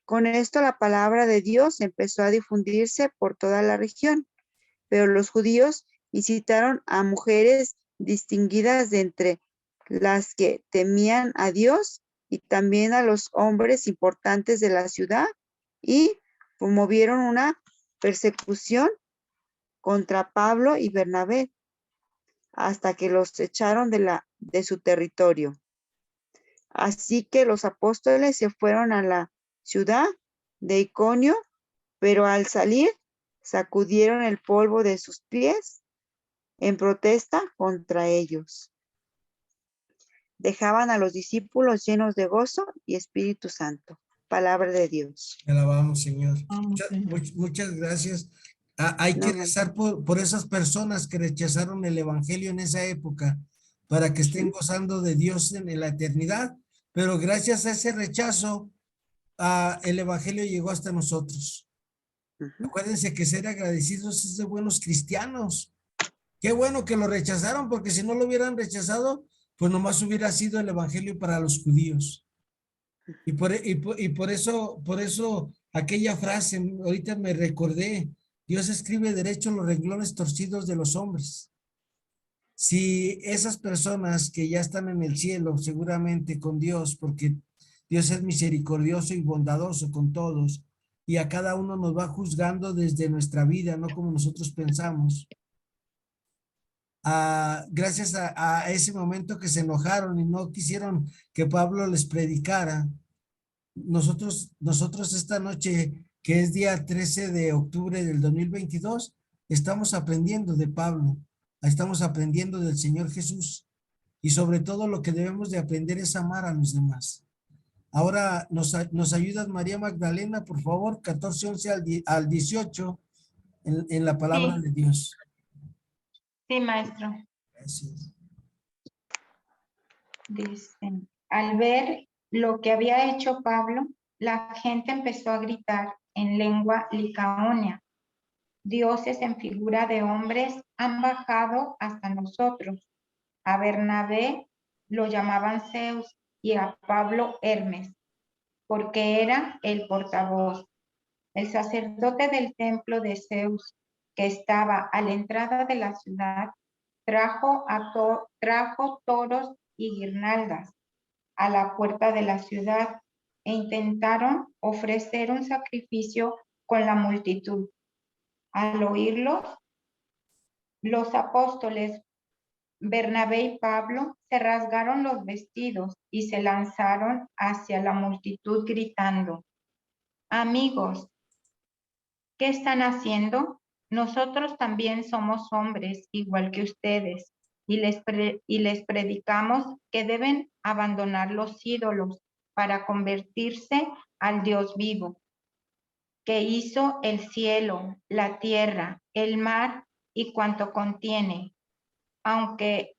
Con esto la palabra de Dios empezó a difundirse por toda la región, pero los judíos incitaron a mujeres distinguidas de entre las que temían a Dios y también a los hombres importantes de la ciudad y promovieron una persecución contra Pablo y Bernabé hasta que los echaron de su territorio. Así que los apóstoles se fueron a la ciudad de Iconio, pero al salir sacudieron el polvo de sus pies en protesta contra ellos. Dejaban a los discípulos llenos de gozo y Espíritu Santo. Palabra de Dios. Te alabamos, Señor. Vamos, Señor. Muchas gracias. Hay que No, rezar por esas personas que rechazaron el evangelio en esa época para que estén gozando de Dios en la eternidad. Pero gracias a ese rechazo, el evangelio llegó hasta nosotros. Acuérdense que ser agradecidos es de buenos cristianos. Qué bueno que lo rechazaron, porque si no lo hubieran rechazado, pues nomás hubiera sido el evangelio para los judíos. Y por eso aquella frase, ahorita me recordé, Dios escribe derecho los renglones torcidos de los hombres. Si esas personas que ya están en el cielo, seguramente con Dios, porque Dios es misericordioso y bondadoso con todos, y a cada uno nos va juzgando desde nuestra vida, no como nosotros pensamos. Gracias a ese momento que se enojaron y no quisieron que Pablo les predicara, nosotros esta noche, que es día 13 de octubre del 2022, estamos aprendiendo de Pablo, estamos aprendiendo del Señor Jesús, y sobre todo lo que debemos de aprender es amar a los demás. Ahora nos ayudas, María Magdalena, por favor, 14:11 al 18, en la palabra Sí. de Dios. Sí, maestro. Gracias. Dicen, al ver lo que había hecho Pablo, la gente empezó a gritar en lengua licaonia: dioses en figura de hombres han bajado hasta nosotros. A Bernabé lo llamaban Zeus y a Pablo Hermes, porque era el portavoz. El sacerdote del templo de Zeus, que estaba a la entrada de la ciudad, trajo toros y guirnaldas a la puerta de la ciudad e intentaron ofrecer un sacrificio con la multitud. Al oírlos, los apóstoles Bernabé y Pablo se rasgaron los vestidos y se lanzaron hacia la multitud gritando: Amigos, ¿qué están haciendo? Nosotros también somos hombres igual que ustedes y les predicamos que deben abandonar los ídolos para convertirse al Dios vivo, que hizo el cielo, la tierra, el mar y cuanto contiene, aunque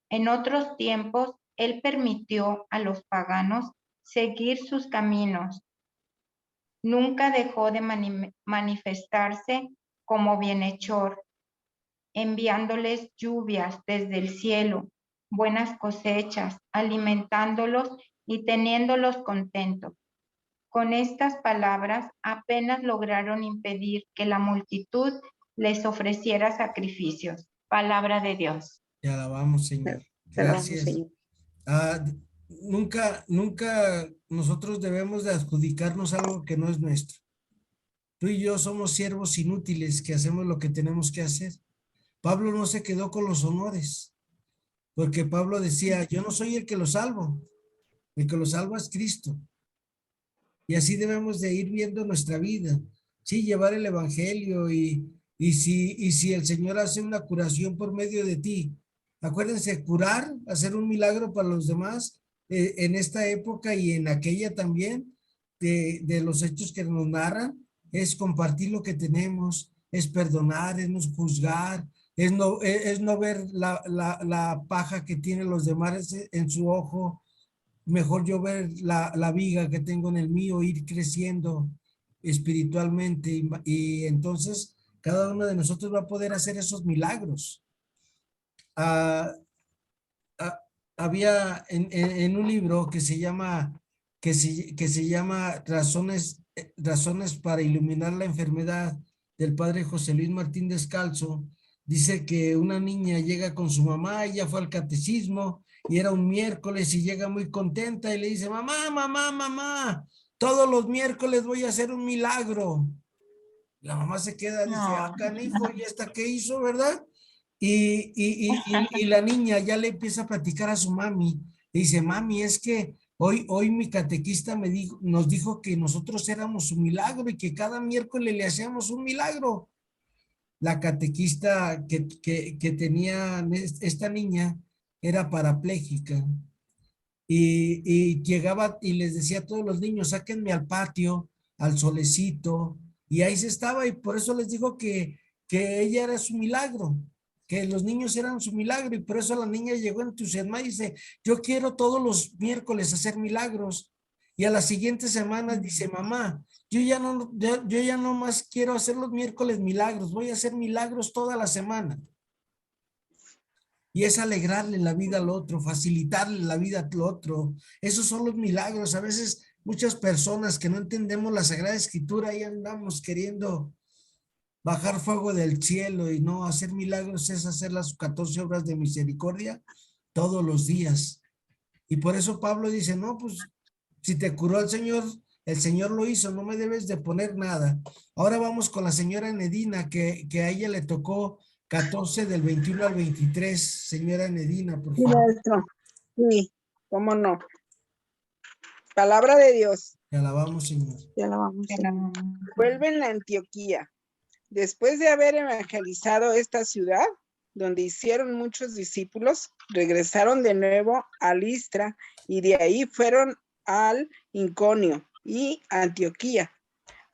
en otros tiempos Él permitió a los paganos seguir sus caminos. Nunca dejó de manifestarse como bienhechor, enviándoles lluvias desde el cielo, buenas cosechas, alimentándolos y teniéndolos contentos. Con estas palabras apenas lograron impedir que la multitud les ofreciera sacrificios. Palabra de Dios. Te alabamos, Señor. Te alabamos, Gracias. Señor. Nunca nosotros debemos de adjudicarnos algo que no es nuestro. Tú y yo somos siervos inútiles que hacemos lo que tenemos que hacer. Pablo no se quedó con los honores, porque Pablo decía, yo no soy el que lo salvo, el que lo salva es Cristo. Y así debemos de ir viendo nuestra vida. Sí, llevar el evangelio y si el Señor hace una curación por medio de ti, acuérdense, curar, hacer un milagro para los demás, en esta época y en aquella también, de los hechos que nos narran, es compartir lo que tenemos, es perdonar, es no juzgar, es no ver la paja que tienen los demás en su ojo. Mejor yo ver la viga que tengo en el mío, ir creciendo espiritualmente y entonces cada uno de nosotros va a poder hacer esos milagros. Había en un libro que se llama Razones para iluminar la enfermedad, del padre José Luis Martín Descalzo. Dice que una niña llega con su mamá, ella fue al catecismo y era un miércoles y llega muy contenta y le dice, mamá, todos los miércoles voy a hacer un milagro. La mamá se queda, dice, canijo, ¿y esta qué hizo, verdad? Y la niña ya le empieza a platicar a su mami. Le dice, mami, es que hoy mi catequista nos dijo que nosotros éramos un milagro y que cada miércoles le hacíamos un milagro. La catequista que tenía esta niña era parapléjica y llegaba y les decía a todos los niños, sáquenme al patio, al solecito, y ahí se estaba, y por eso les digo que ella era su milagro, que los niños eran su milagro, y por eso la niña llegó entusiasmada y dice, yo quiero todos los miércoles hacer milagros, y a las siguientes semanas dice, mamá, yo ya no más quiero hacer los miércoles milagros, voy a hacer milagros toda la semana. Y es alegrarle la vida al otro, facilitarle la vida al otro. Esos son los milagros. A veces muchas personas que no entendemos la Sagrada Escritura, ahí andamos queriendo bajar fuego del cielo y no hacer milagros es hacer las 14 obras de misericordia todos los días. Y por eso Pablo dice, no, pues si te curó el Señor lo hizo, no me debes de poner nada. Ahora vamos con la señora Nedina, que a ella le tocó 14 del 21 al 23. Señora Nedina, por Sí, favor. maestro. Sí, cómo no. Palabra de Dios. Te alabamos, Señor. Te alabamos, Señor. Vuelven a Antioquía. Después de haber evangelizado esta ciudad, donde hicieron muchos discípulos, regresaron de nuevo a Listra y de ahí fueron al Iconio y Antioquía.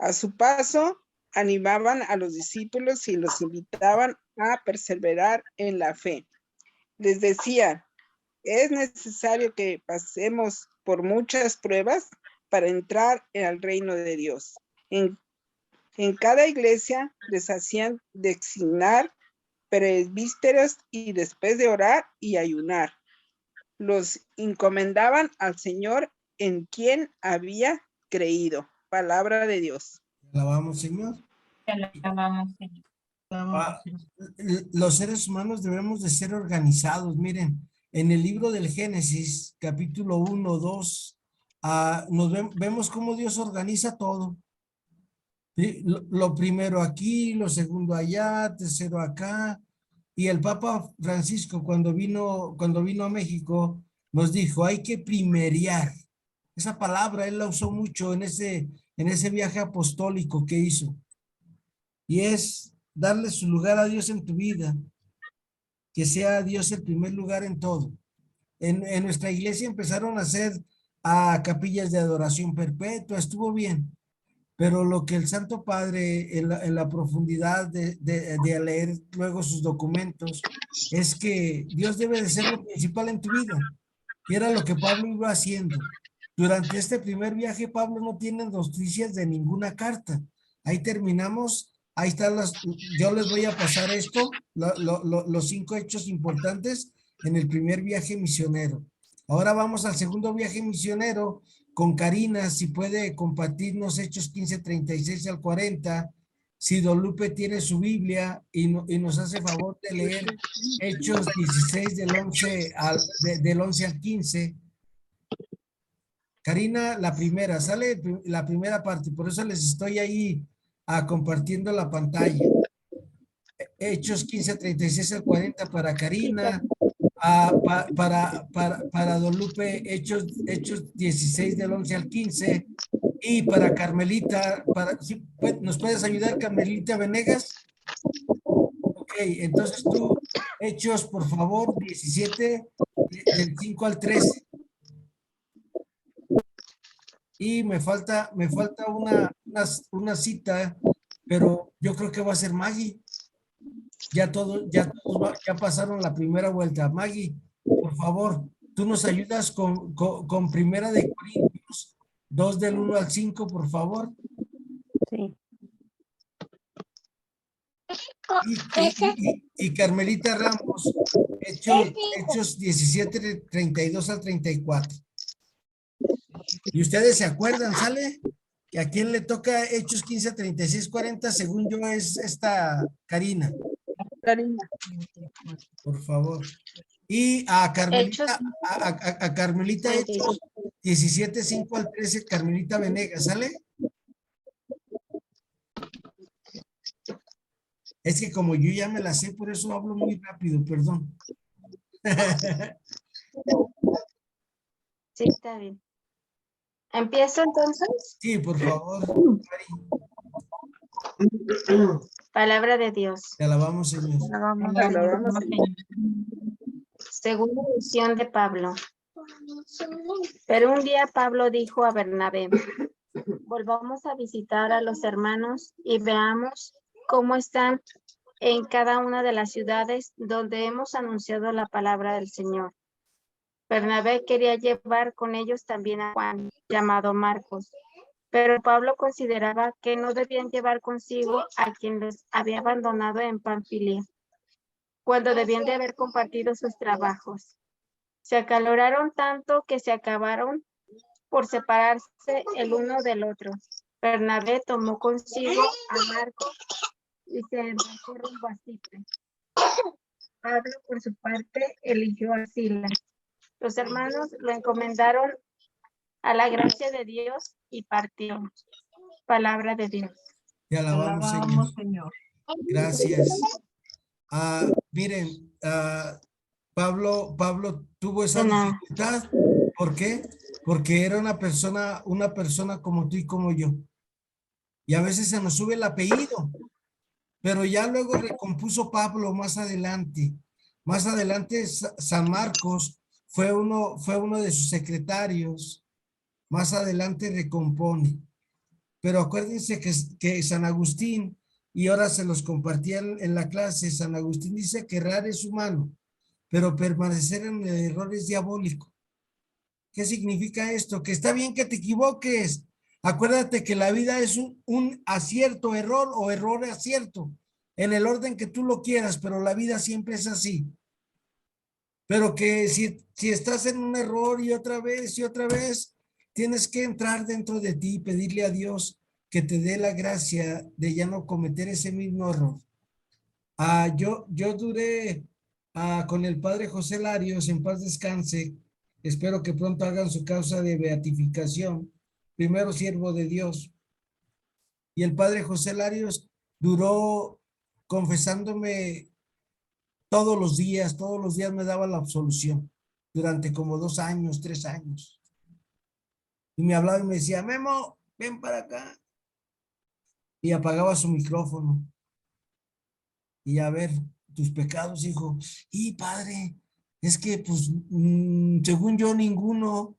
A su paso, animaban a los discípulos y los invitaban a perseverar en la fe. Les decían, es necesario que pasemos por muchas pruebas para entrar al reino de Dios. En cada iglesia les hacían designar presbíteros y después de orar y ayunar, los encomendaban al Señor en quien había creído. Palabra de Dios. Te alabamos, Señor. Te alabamos, Señor. Los seres humanos debemos de ser organizados. Miren, en el libro del Génesis, capítulo 1, 2, vemos cómo Dios organiza todo. ¿Sí? Lo primero aquí, lo segundo allá, tercero acá. Y el Papa Francisco, cuando vino a México, nos dijo, hay que primeriar. Esa palabra él la usó mucho en ese viaje apostólico que hizo. Y es darle su lugar a Dios en tu vida, que sea Dios el primer lugar en todo. En nuestra iglesia empezaron a hacer capillas de adoración perpetua, estuvo bien, pero lo que el Santo Padre en la profundidad de leer luego sus documentos es que Dios debe de ser lo principal en tu vida. Y era lo que Pablo iba haciendo. Durante este primer viaje, Pablo no tiene noticias de ninguna carta. Ahí terminamos. Ahí están yo les voy a pasar esto, los 5 hechos importantes en el primer viaje misionero. Ahora vamos al segundo viaje misionero con Karina, si puede compartirnos Hechos 15, 36 al 40. Si Don Lupe tiene su Biblia y nos hace favor de leer Hechos 16 del 11 al 15. Karina, la primera, sale la primera parte, por eso les estoy ahí compartiendo la pantalla. Hechos 15, 36 al 40 para Karina, para Don Lupe, Hechos 16 del 11 al 15, y para Carmelita, ¿nos puedes ayudar, Carmelita Venegas? Ok, entonces tú, Hechos, por favor, 17, del 5 al 13. Y me falta una cita, pero yo creo que va a ser Maggie. Ya pasaron la primera vuelta. Maggie, por favor, tú nos ayudas con Primera de Corintios 2 del 1 al 5, por favor. Sí. Y Carmelita Ramos, Hechos 17, del 32 al 34. Y ustedes se acuerdan, ¿sale? ¿Y a quién le toca Hechos 15, 36, 40? Según yo es esta Karina. Karina. Por favor. Y a Carmelita, Hechos. a Carmelita Hechos 17, 5 al 13, Carmelita Venegas, ¿sale? Es que como yo ya me la sé, por eso hablo muy rápido, perdón. Sí, está bien. ¿Empiezo entonces? Sí, por favor. Palabra de Dios. Te alabamos, Señor. Alabamos, Señor. Segunda edición de Pablo. Pero un día Pablo dijo a Bernabé, volvamos a visitar a los hermanos y veamos cómo están en cada una de las ciudades donde hemos anunciado la palabra del Señor. Bernabé quería llevar con ellos también a Juan, llamado Marcos, pero Pablo consideraba que no debían llevar consigo a quien les había abandonado en Panfilia, cuando debían de haber compartido sus trabajos. Se acaloraron tanto que se acabaron por separarse el uno del otro. Bernabé tomó consigo a Marcos y se embarcó rumbo a Chipre. Pablo, por su parte, eligió a Silas. Los hermanos lo encomendaron a la gracia de Dios y partió. Palabra de Dios. Te alabamos, Alabamos, Señor. Señor. Gracias. Miren, Pablo tuvo esa De nada. dificultad. ¿Por qué? Porque era una persona como tú y como yo. Y a veces se nos sube el apellido, pero ya luego recompuso Pablo más adelante. Más adelante San Marcos fue uno de sus secretarios. Más adelante recompone. Pero acuérdense que San Agustín, y ahora se los compartía en la clase, San Agustín dice que errar es humano, pero permanecer en el error es diabólico. ¿Qué significa esto? Que está bien que te equivoques. Acuérdate que la vida es un acierto, error o error, acierto, en el orden que tú lo quieras, pero la vida siempre es así. Pero que si estás en un error y otra vez, tienes que entrar dentro de ti y pedirle a Dios que te dé la gracia de ya no cometer ese mismo error. Yo duré con el padre José Larios, en paz descanse. Espero que pronto hagan su causa de beatificación. Primero siervo de Dios. Y el padre José Larios duró confesándome todos los días me daba la absolución durante como 2 años, 3 años. Y me hablaba y me decía, Memo, ven para acá. Y apagaba su micrófono. Y a ver, tus pecados, hijo. Y padre, es que pues según yo ninguno.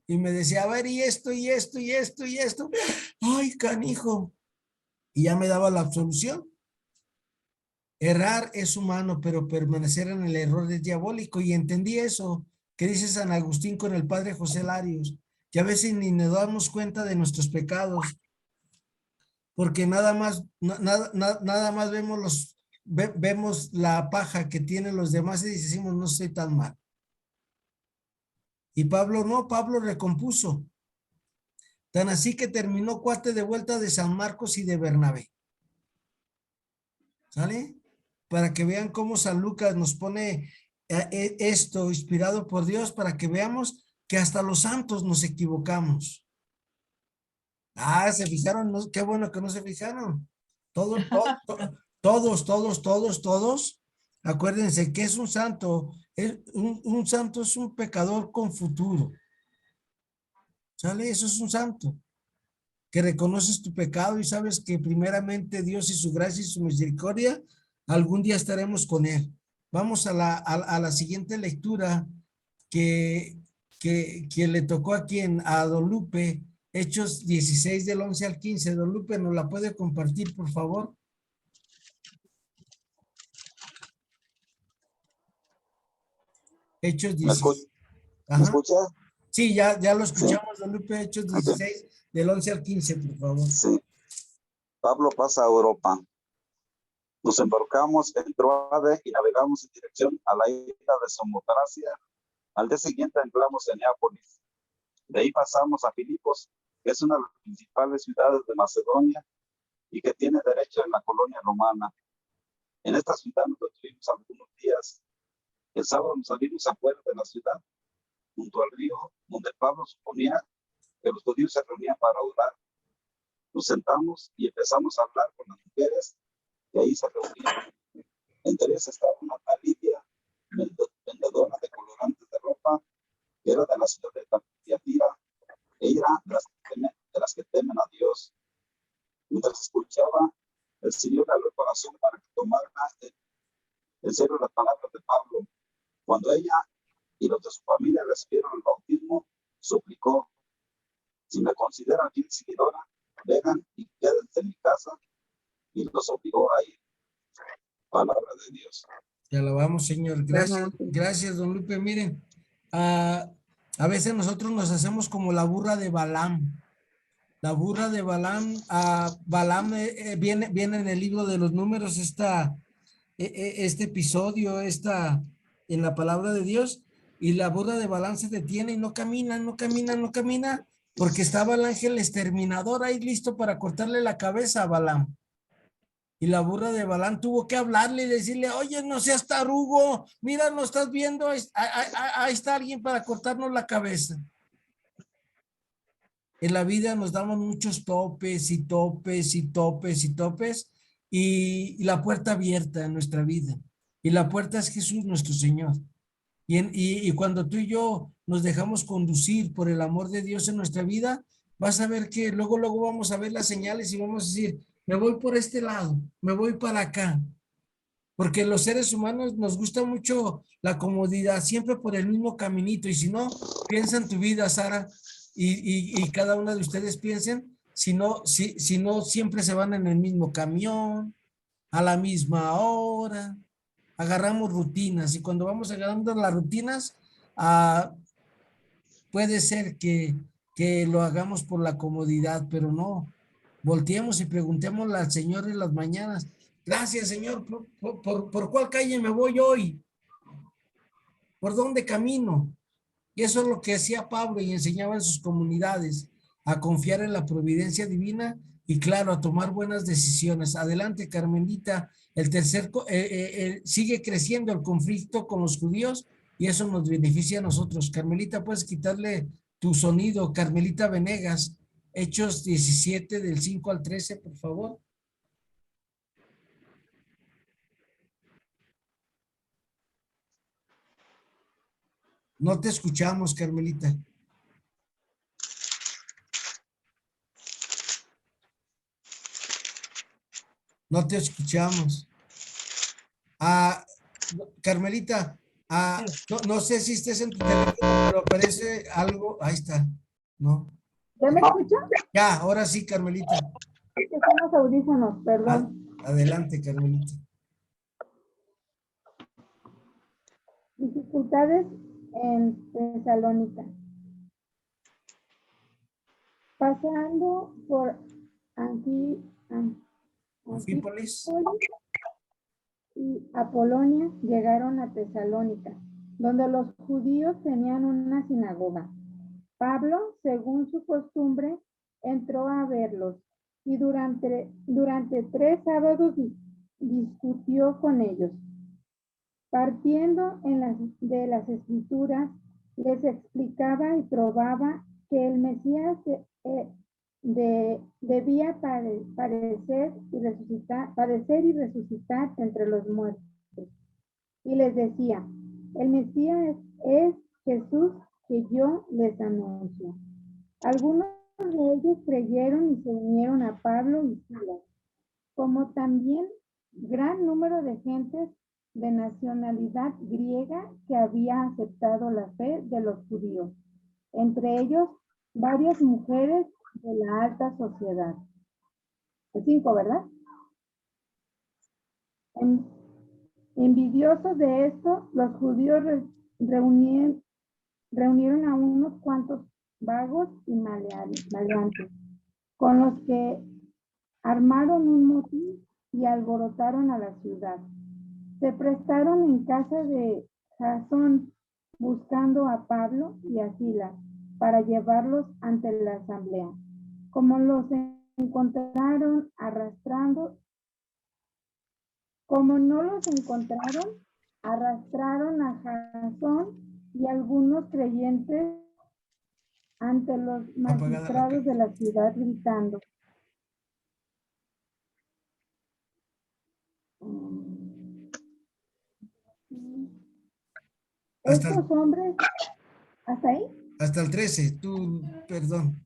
Y me decía, a ver, y esto, y esto, y esto, y esto. Ay, canijo. Y ya me daba la absolución. Errar es humano, pero permanecer en el error es diabólico. Y entendí eso que dice San Agustín con el padre José Larios, que a veces ni nos damos cuenta de nuestros pecados, porque nada más vemos la paja que tienen los demás y decimos, no estoy tan mal. Y Pablo no, Pablo recompuso. Tan así que terminó cuate de vuelta de San Marcos y de Bernabé. ¿Sale? Para que vean cómo San Lucas nos pone esto inspirado por Dios, para que veamos que hasta los santos nos equivocamos. Ah, ¿se fijaron? No, qué bueno que no se fijaron. Todos. Acuérdense que es un santo. Un santo es un pecador con futuro. ¿Sale? Eso es un santo. Que reconoces tu pecado y sabes que primeramente Dios y su gracia y su misericordia, algún día estaremos con él. Vamos a la siguiente lectura que le tocó aquí a Don Lupe, Hechos 16 del 11 al 15. Don Lupe, ¿nos la puede compartir, por favor? Hechos 16. ¿Me escucha? Sí, ya lo escuchamos, Sí. Don Lupe, Hechos Okay. 16 del 11 al 15, por favor. Sí. Pablo pasa a Europa. Nos embarcamos en Troade y navegamos en dirección a la isla de Samotracia. Al día siguiente entramos en Neápolis. De ahí pasamos a Filipos, que es una de las principales ciudades de Macedonia y que tiene derecho en la colonia romana. En esta ciudad nos detuvimos algunos días. El sábado nos salimos afuera de la ciudad, junto al río, donde Pablo suponía que los judíos se reunían para orar. Nos sentamos y empezamos a hablar con las mujeres que ahí se reunían. Entre ellas estaba una tal Lidia, vendedora de colorantes de ropa, que era de la ciudad de Tiatira. Ella era de las que temen a Dios. Mientras escuchaba, el Señor le abrió el corazón para que tomara en serio las palabras de Pablo. Cuando ella y los de su familia recibieron el bautismo, suplicó: si me consideran bien seguidora, vengan y quédense en mi casa, y los obligó a ir. Palabra de Dios. Te alabamos, Señor. Gracias, Don Lupe. Miren, a veces nosotros nos hacemos como la burra de Balaam. La burra de Balaam, Balaam viene en el libro de los Números, este episodio, en la palabra de Dios, y la burra de Balaam se detiene y no camina, porque estaba el ángel exterminador ahí listo para cortarle la cabeza a Balaam. Y la burra de Balaam tuvo que hablarle y decirle: oye, no seas tarugo, mira, ¿no estás viendo? Ahí está alguien para cortarnos la cabeza. En la vida nos damos muchos topes y la puerta abierta en nuestra vida. Y la puerta es Jesús nuestro Señor. Y cuando tú y yo nos dejamos conducir por el amor de Dios en nuestra vida, vas a ver que luego vamos a ver las señales y vamos a decir: me voy por este lado, me voy para acá. Porque los seres humanos nos gusta mucho la comodidad, siempre por el mismo caminito. Y si no, piensa en tu vida, Sara, y cada una de ustedes piensen, si no, siempre se van en el mismo camión, a la misma hora, agarramos rutinas. Y cuando vamos agarrando las rutinas, puede ser que lo hagamos por la comodidad, pero no. Volteemos y preguntémosle al Señor en las mañanas: gracias, Señor, ¿por cuál calle me voy hoy? ¿Por dónde camino? Y eso es lo que hacía Pablo y enseñaba en sus comunidades, a confiar en la providencia divina y, claro, a tomar buenas decisiones. Adelante, Carmelita. Sigue creciendo el conflicto con los judíos y eso nos beneficia a nosotros. Carmelita, puedes quitarle tu sonido. Carmelita Venegas, Hechos 17 del 5 al 13, por favor. No te escuchamos, Carmelita. No te escuchamos. Carmelita, no sé si estés en tu teléfono, pero aparece algo. Ahí está. No. ¿Ya me escuchan? Ya, ahora sí, Carmelita. Es que son los audífonos, perdón. Adelante, Carmelita. Dificultades en Tesalónica. Pasando por Anfípolis. y Apolonia, llegaron a Tesalónica, donde los judíos tenían una sinagoga. Pablo, según su costumbre, entró a verlos y durante 3 sábados discutió con ellos. Partiendo de las escrituras, les explicaba y probaba que el Mesías debía padecer y resucitar entre los muertos. Y les decía, el Mesías es Jesús que yo les anuncio. Algunos de ellos creyeron y se unieron a Pablo y Silas, como también gran número de gentes de nacionalidad griega que había aceptado la fe de los judíos, entre ellos varias mujeres de la alta sociedad. 5, ¿verdad? Envidiosos de esto, los judíos reunieron a unos cuantos vagos y maleantes, con los que armaron un motín y alborotaron a la ciudad. Se prestaron en casa de Jasón, buscando a Pablo y a Silas para llevarlos ante la asamblea. Como no los encontraron, arrastraron a Jasón y algunos creyentes ante los magistrados de la ciudad gritando: estos hombres, ¿hasta ahí? Hasta el 13, perdón.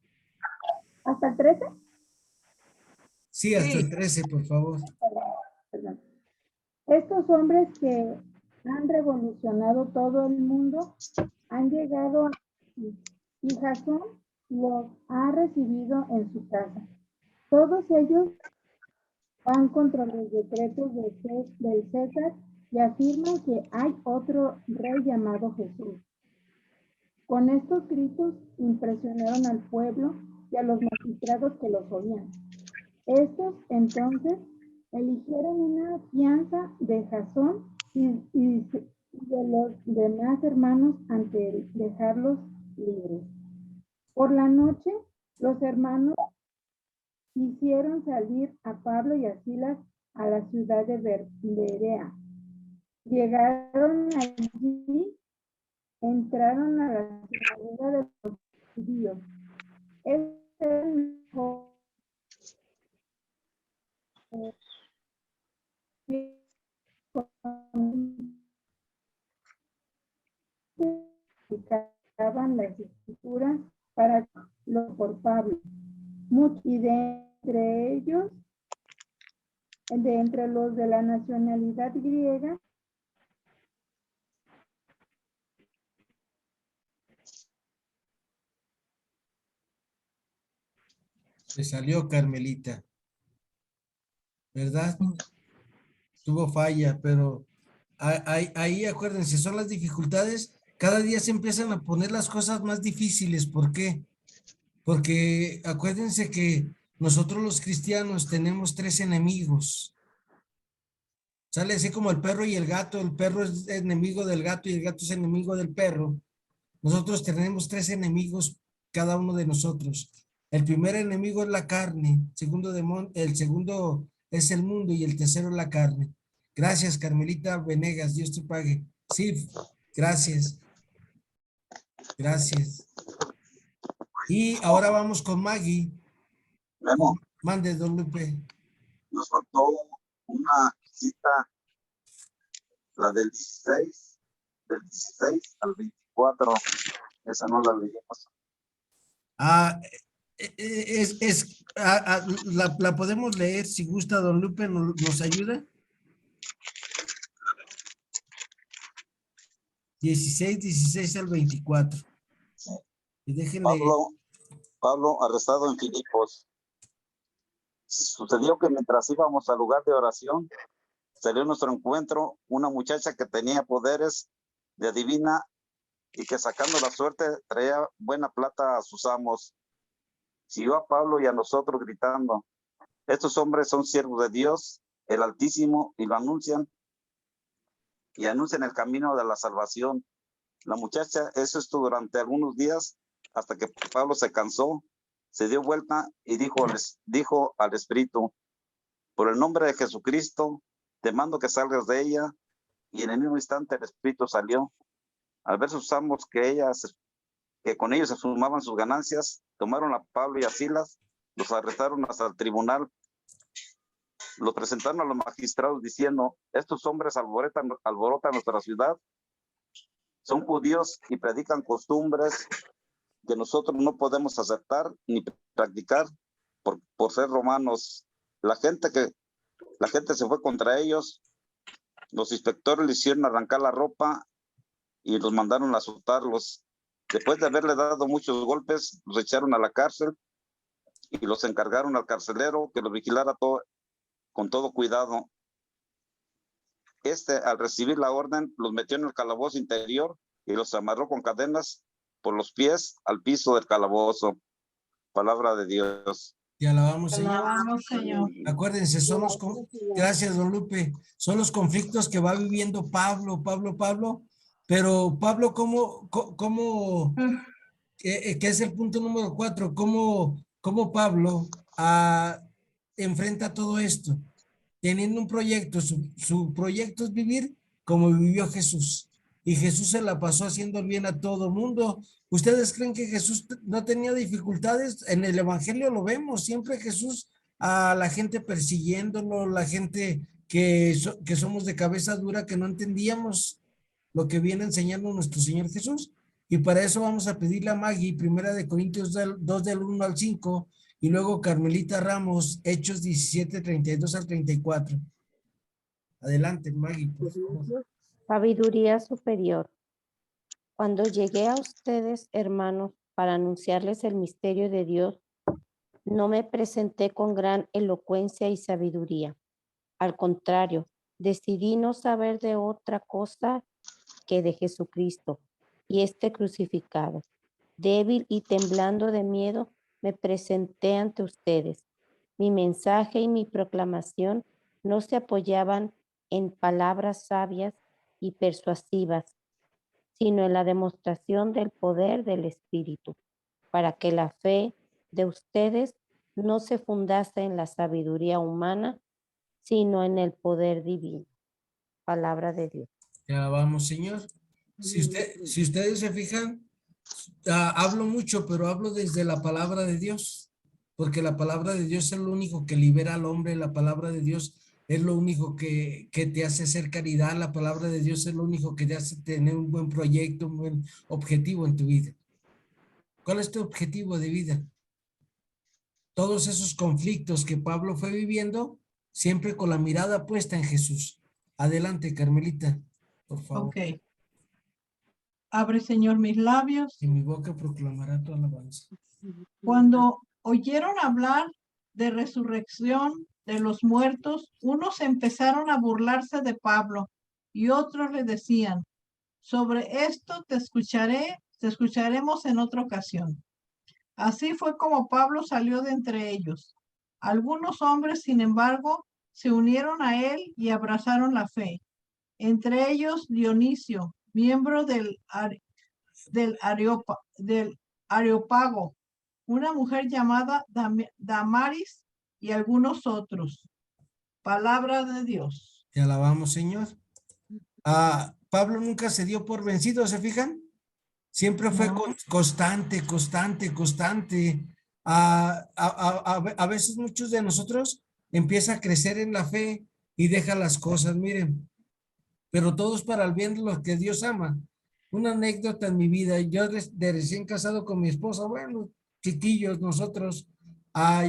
¿Hasta el 13? Sí, hasta el 13, por favor. Perdón. Estos hombres que han revolucionado todo el mundo han llegado aquí, y Jasón los ha recibido en su casa. Todos ellos van contra los decretos del César y afirman que hay otro rey llamado Jesús. Con estos gritos impresionaron al pueblo y a los magistrados que los oían. Estos entonces eligieron una fianza de Jasón y de los demás hermanos ante dejarlos libres. Por la noche, los hermanos hicieron salir a Pablo y a Silas a la ciudad de Berea. Llegaron allí, entraron a la sinagoga de los judíos. Este es el mejor explicaban las escrituras para lo por Pablo. Y de entre ellos, de entre los de la nacionalidad griega, Se salió Carmelita, ¿verdad? Tuvo falla, pero ahí acuérdense, son las dificultades. Cada día se empiezan a poner las cosas más difíciles. ¿Por qué? Porque acuérdense que nosotros los cristianos tenemos 3 enemigos. Sale así como el perro y el gato. El perro es enemigo del gato y el gato es enemigo del perro. Nosotros tenemos 3 enemigos, cada uno de nosotros. El primer enemigo es la carne, el segundo es el mundo y el tercero es la carne. Gracias, Carmelita Venegas, Dios te pague. Sí, gracias. Gracias. Y ahora vamos con Maggie. Memo, Mande, don Lupe. nos faltó una cita, la del 16 al 24. 24. Esa no la leímos. La podemos leer si gusta, don Lupe, nos ayuda. 16 al 24. Sí. Y déjenle. Pablo, arrestado en Filipos. Sucedió que mientras íbamos al lugar de oración, salió a nuestro encuentro una muchacha que tenía poderes de adivina y que sacando la suerte traía buena plata a sus amos. Siguió a Pablo y a nosotros gritando: estos hombres son siervos de Dios, el Altísimo, y lo anuncian el camino de la salvación. La muchacha hizo esto durante algunos días hasta que Pablo se cansó, se dio vuelta y dijo al espíritu: por el nombre de Jesucristo, te mando que salgas de ella. Y en el mismo instante el espíritu salió. Al ver sus amos que con ellos se sumaban sus ganancias, tomaron a Pablo y a Silas, los arrestaron hasta el tribunal, los presentaron a los magistrados diciendo: estos hombres alborotan nuestra ciudad, son judíos y predican costumbres que nosotros no podemos aceptar ni practicar por ser romanos. La gente se fue contra ellos. Los inspectores le hicieron arrancar la ropa y los mandaron a azotarlos. Después de haberle dado muchos golpes, los echaron a la cárcel y los encargaron al carcelero que los vigilara con todo cuidado. Al recibir la orden, los metió en el calabozo interior y los amarró con cadenas por los pies al piso del calabozo. Palabra de Dios. Te alabamos, Te Señor. alabamos, Señor. Acuérdense, gracias, don Lupe, son los conflictos que va viviendo Pablo, pero Pablo, que es el punto número 4, ¿cómo Pablo enfrenta todo esto? Teniendo un proyecto, su proyecto es vivir como vivió Jesús. Y Jesús se la pasó haciendo el bien a todo mundo. ¿Ustedes creen que Jesús no tenía dificultades? En el Evangelio lo vemos, siempre Jesús a la gente persiguiéndolo, la gente que somos de cabeza dura, que no entendíamos lo que viene enseñando nuestro Señor Jesús. Y para eso vamos a pedirle a Maggie, 1 Corintios 2 del 1 al 5, y luego Carmelita Ramos, Hechos 17, 32 al 34. Adelante, Maggie, por favor. Sabiduría superior. Cuando llegué a ustedes, hermanos, para anunciarles el misterio de Dios, no me presenté con gran elocuencia y sabiduría. Al contrario, decidí no saber de otra cosa que de Jesucristo y este crucificado. Débil y temblando de miedo, me presenté ante ustedes. Mi mensaje y mi proclamación no se apoyaban en palabras sabias y persuasivas, sino en la demostración del poder del Espíritu, para que la fe de ustedes no se fundase en la sabiduría humana, sino en el poder divino. Palabra de Dios. Te alabamos, Señor. Si ustedes se fijan, hablo mucho, pero hablo desde la palabra de Dios, porque la palabra de Dios es lo único que libera al hombre, la palabra de Dios es lo único que te hace hacer caridad, la palabra de Dios es lo único que te hace tener un buen proyecto, un buen objetivo en tu vida. ¿Cuál es tu objetivo de vida? Todos esos conflictos que Pablo fue viviendo, siempre con la mirada puesta en Jesús. Adelante, Carmelita, por favor. Ok. Abre, Señor, mis labios. Y mi boca proclamará tu alabanza. Cuando oyeron hablar de resurrección de los muertos, unos empezaron a burlarse de Pablo y otros le decían: sobre esto te escucharemos en otra ocasión. Así fue como Pablo salió de entre ellos. Algunos hombres, sin embargo, se unieron a él y abrazaron la fe. Entre ellos Dionisio, miembro del Areópago, una mujer llamada Damaris y algunos otros. Palabra de Dios. Te alabamos, Señor. Pablo nunca se dio por vencido, ¿se fijan? Siempre fue constante. A veces muchos de nosotros empieza a crecer en la fe y deja las cosas, miren. Pero todos para el bien de los que Dios ama. una anécdota en mi vida. Yo de recién casado con mi esposa, bueno, chiquillos nosotros,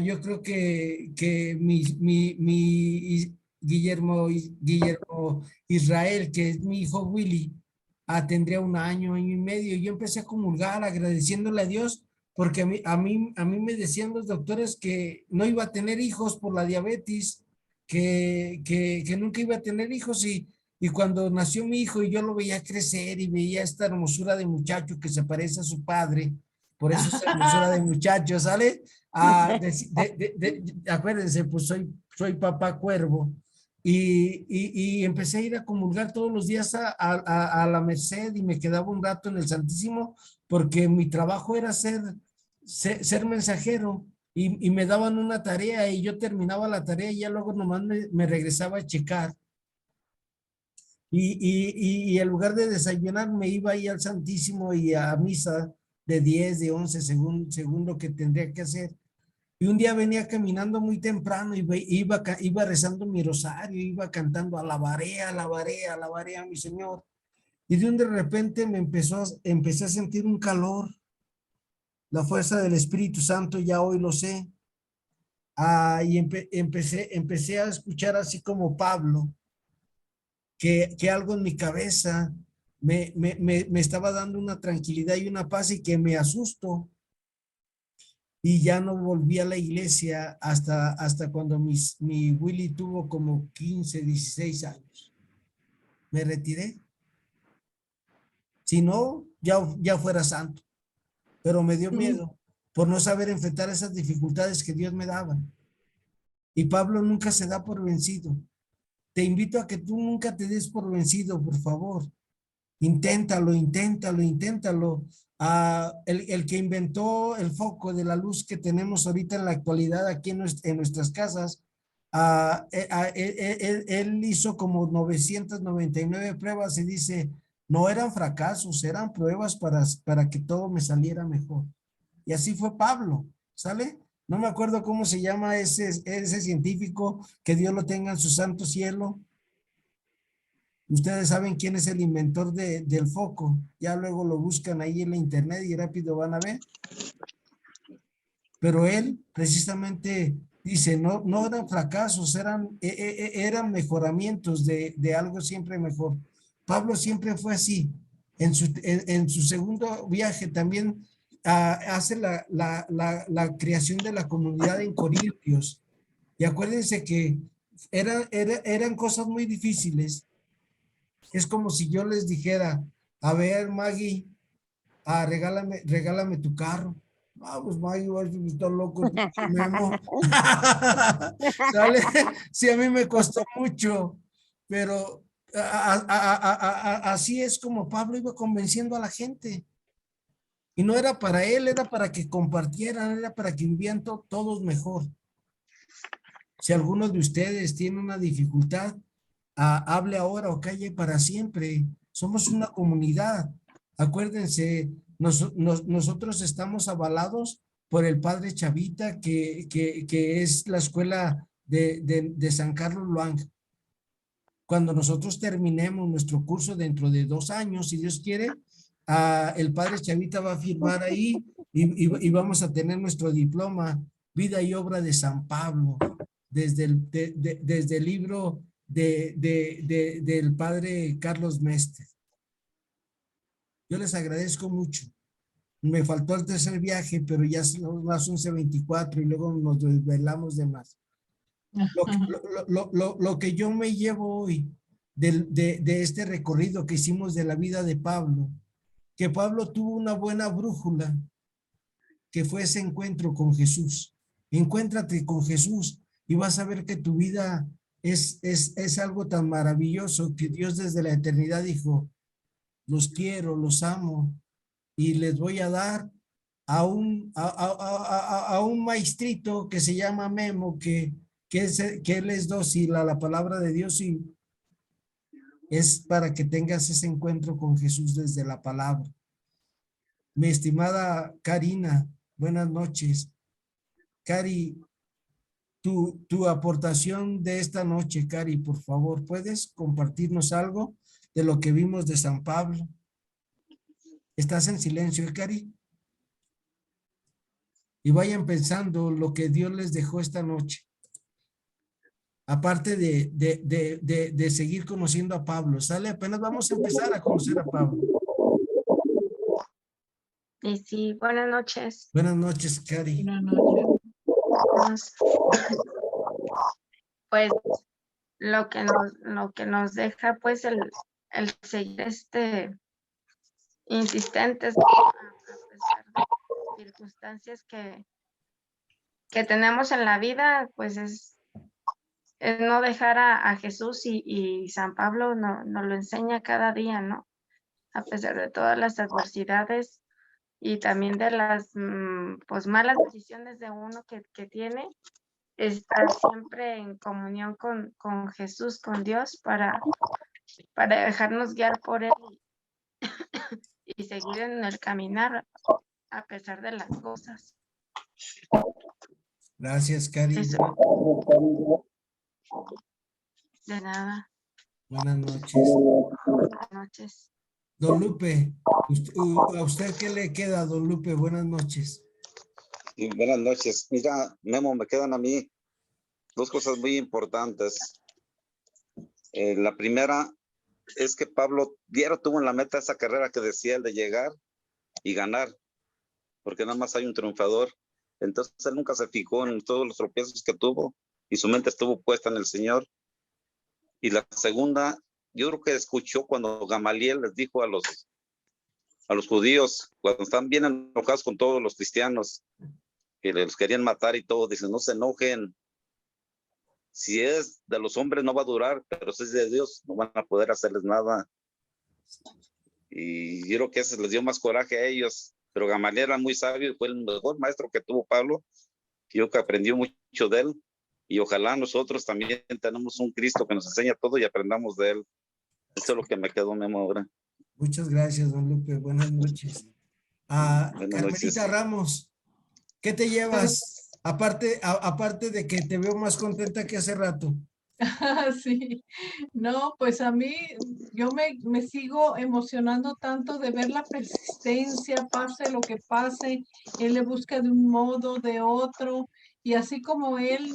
yo creo que Guillermo Israel, que es mi hijo Willy, tendría un año y medio. Yo empecé a comulgar agradeciéndole a Dios porque a mí me decían los doctores que no iba a tener hijos por la diabetes, que nunca iba a tener hijos y cuando nació mi hijo y yo lo veía crecer y veía esta hermosura de muchacho que se parece a su padre, por eso es hermosura de muchacho, ¿sale? Acuérdense, pues soy papá cuervo. Y empecé a ir a comulgar todos los días a la Merced y me quedaba un rato en el Santísimo porque mi trabajo era ser mensajero y me daban una tarea y yo terminaba la tarea y ya luego nomás me regresaba a checar. Y en lugar de desayunar me iba ahí al Santísimo y a misa de 10, de 11, según lo que tendría que hacer. Y un día venía caminando muy temprano y iba rezando mi rosario, iba cantando alabaré, alabaré, alabaré a mi Señor. Y de repente empecé a sentir un calor, la fuerza del Espíritu Santo, ya hoy lo sé. Y empecé a escuchar así como Pablo, que algo en mi cabeza me estaba dando una tranquilidad y una paz y que me asustó. Y ya no volví a la iglesia hasta cuando mi Willy tuvo como 15, 16 años. Me retiré. Si no, ya fuera santo. Pero me dio miedo por no saber enfrentar esas dificultades que Dios me daba. Y Pablo nunca se da por vencido. Te invito a que tú nunca te des por vencido, por favor. Inténtalo, inténtalo, inténtalo. El que inventó el foco de la luz que tenemos ahorita en la actualidad aquí en nuestras casas, él hizo como 999 pruebas y dice, no eran fracasos, eran pruebas para que todo me saliera mejor. Y así fue Pablo, ¿sale? No me acuerdo cómo se llama ese científico, que Dios lo tenga en su santo cielo. Ustedes saben quién es el inventor del foco. Ya luego lo buscan ahí en la internet y rápido van a ver. Pero él precisamente dice, no eran fracasos, eran mejoramientos de algo siempre mejor. Pablo siempre fue así. En su segundo viaje también hace la creación de la comunidad en Corintios. Y acuérdense que eran cosas muy difíciles. Es como si yo les dijera, a ver, Maggie, regálame tu carro. Pues Maggie, va a estar loco el pinche Memo. ¿Sale? Sí, a mí me costó mucho, pero así es como Pablo iba convenciendo a la gente. Y no era para él, era para que compartieran, era para que vivieran todos mejor. Si alguno de ustedes tiene una dificultad, hable ahora o calle para siempre. Somos una comunidad. Acuérdense, nosotros estamos avalados por el padre Chavita, que es la escuela de San Carlos Luang. Cuando nosotros terminemos nuestro curso dentro de 2 años, si Dios quiere, el padre Chavita va a firmar ahí y vamos a tener nuestro diploma, Vida y Obra de San Pablo, desde el libro del padre Carlos Mestre. Yo les agradezco mucho. Me faltó el tercer viaje, pero ya son las 11:24 y luego nos desvelamos de más. Lo que yo me llevo hoy de este recorrido que hicimos de la vida de Pablo, que Pablo tuvo una buena brújula, que fue ese encuentro con Jesús. Encuéntrate con Jesús y vas a ver que tu vida es algo tan maravilloso que Dios desde la eternidad dijo, los quiero, los amo y les voy a dar a un maestrito que se llama Memo, que él es dócil a la palabra de Dios y es para que tengas ese encuentro con Jesús desde la palabra. Mi estimada Karina, buenas noches. Cari, tu aportación de esta noche, Cari, por favor, ¿puedes compartirnos algo de lo que vimos de San Pablo? Estás en silencio, Cari. Y vayan pensando lo que Dios les dejó esta noche. Aparte de seguir conociendo a Pablo, ¿sale? Apenas vamos a empezar a conocer a Pablo. Y sí, buenas noches. Buenas noches, Cari. Buenas noches. Pues lo que nos deja pues el seguir insistentes a pesar de circunstancias que tenemos en la vida, pues es no dejar a Jesús y San Pablo nos lo enseña cada día, ¿no? A pesar de todas las adversidades y también de las pues malas decisiones de uno que tiene, estar siempre en comunión con Jesús, con Dios, para dejarnos guiar por Él y seguir en el caminar a pesar de las cosas. Gracias, Cari. Eso. De nada. Buenas noches. Buenas noches. Don Lupe, ¿a usted qué le queda, don Lupe? Buenas noches. Y buenas noches. Mira, Memo, me quedan a mí dos cosas muy importantes. La primera es que Pablo Diero tuvo en la meta esa carrera que decía él de llegar y ganar, porque nada más hay un triunfador. Entonces él nunca se fijó en todos los tropiezos que tuvo y su mente estuvo puesta en el Señor. Y la segunda, yo creo que escuchó cuando Gamaliel les dijo a los judíos, cuando están bien enojados con todos los cristianos, que los querían matar y todo, dicen, no se enojen. Si es de los hombres no va a durar, pero si es de Dios no van a poder hacerles nada. Y yo creo que eso les dio más coraje a ellos. Pero Gamaliel era muy sabio y fue el mejor maestro que tuvo Pablo. Yo que aprendió mucho de él. Y ojalá nosotros también tenemos un Cristo que nos enseña todo y aprendamos de él. Eso es lo que me quedó, Memo, ahora. Muchas gracias, don Lupe. Buenas noches. Buenas noches. Carmelita Ramos, ¿qué te llevas? Aparte de que te veo más contenta que hace rato. Sí, no, pues a mí, yo me sigo emocionando tanto de ver la persistencia, pase lo que pase, él le busca de un modo, de otro, y así como él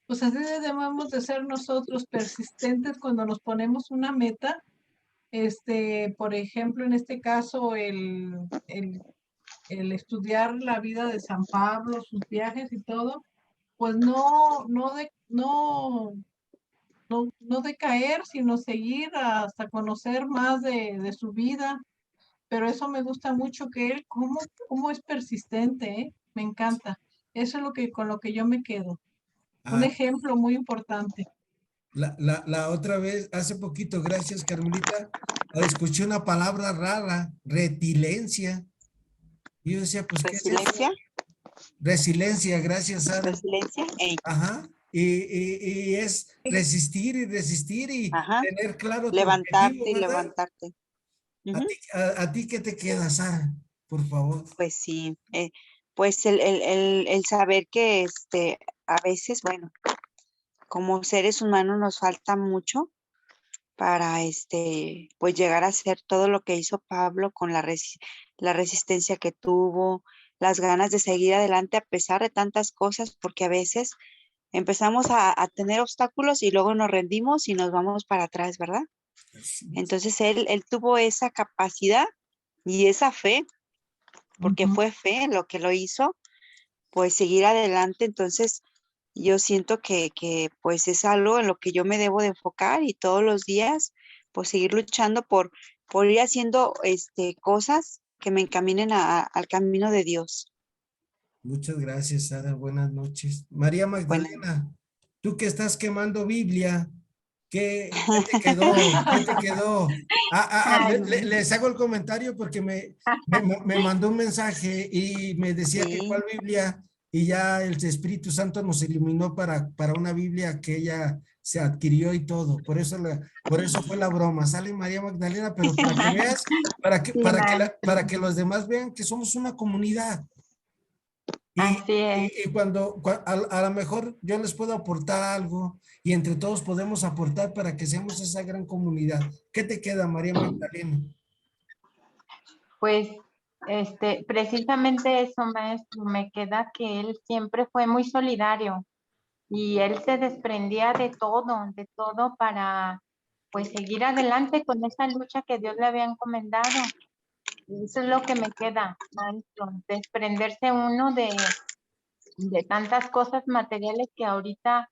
pues así debemos de ser nosotros persistentes cuando nos ponemos una meta, por ejemplo, en este caso, el estudiar la vida de San Pablo, sus viajes y todo, pues no decaer, sino seguir hasta conocer más de su vida. Pero eso me gusta mucho que él, cómo es persistente, ¿eh? Me encanta. Eso es con lo que yo me quedo. Un ejemplo muy importante. La otra vez, hace poquito, gracias, Carmelita, escuché una palabra rara, resiliencia. Y yo decía, pues, ¿qué es eso? ¿Resiliencia? Resiliencia, gracias, Sara. ¿Resiliencia? Ajá. Y es resistir y Ajá. tener claro tu Levantarte objetivo, y ¿verdad? levantarte. Ujú. ¿A ti qué te queda, Sara? Por favor. Pues sí, pues el saber que a veces, bueno, como seres humanos nos falta mucho para pues llegar a hacer todo lo que hizo Pablo con la resistencia que tuvo, las ganas de seguir adelante a pesar de tantas cosas, porque a veces empezamos a tener obstáculos y luego nos rendimos y nos vamos para atrás, ¿verdad? Entonces él tuvo esa capacidad y esa fe, porque fue fe lo que lo hizo, pues seguir adelante. Entonces yo siento que pues es algo en lo que yo me debo de enfocar y todos los días pues seguir luchando por ir haciendo cosas que me encaminen al camino de Dios. Muchas gracias, Sara. Buenas noches. María Magdalena, tú que estás quemando Biblia, ¿qué te quedó? ¿Qué te quedó? Les hago el comentario porque me mandó un mensaje y me decía que cuál Biblia, y ya el Espíritu Santo nos iluminó para una Biblia que ella se adquirió y todo. Por eso fue la broma. Sale María Magdalena, pero para que veas, para que los demás vean que somos una comunidad. Y cuando a lo mejor yo les puedo aportar algo y entre todos podemos aportar para que seamos esa gran comunidad. ¿Qué te queda, María Magdalena? Pues precisamente eso, maestro, me queda que él siempre fue muy solidario y él se desprendía de todo para pues seguir adelante con esa lucha que Dios le había encomendado. Eso es lo que me queda, maestro, desprenderse uno de tantas cosas materiales que ahorita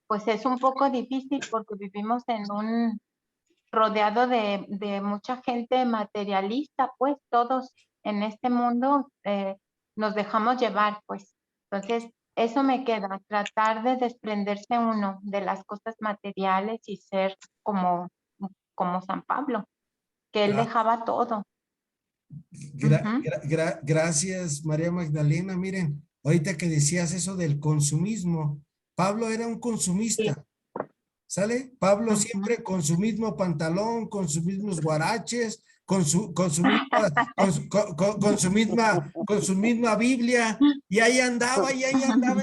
pues es un poco difícil porque vivimos en un rodeado de mucha gente materialista, pues todos en este mundo nos dejamos llevar, pues. Entonces, eso me queda, tratar de desprenderse uno de las cosas materiales y ser como San Pablo, que él Ah, dejaba todo. Ujú. Gracias, María Magdalena. Miren, ahorita que decías eso del consumismo, Pablo era un Sí. consumista. ¿Sale? Pablo Ujú. siempre con su mismo pantalón, con sus mismos guaraches, con su misma, con su misma Biblia, y ahí andaba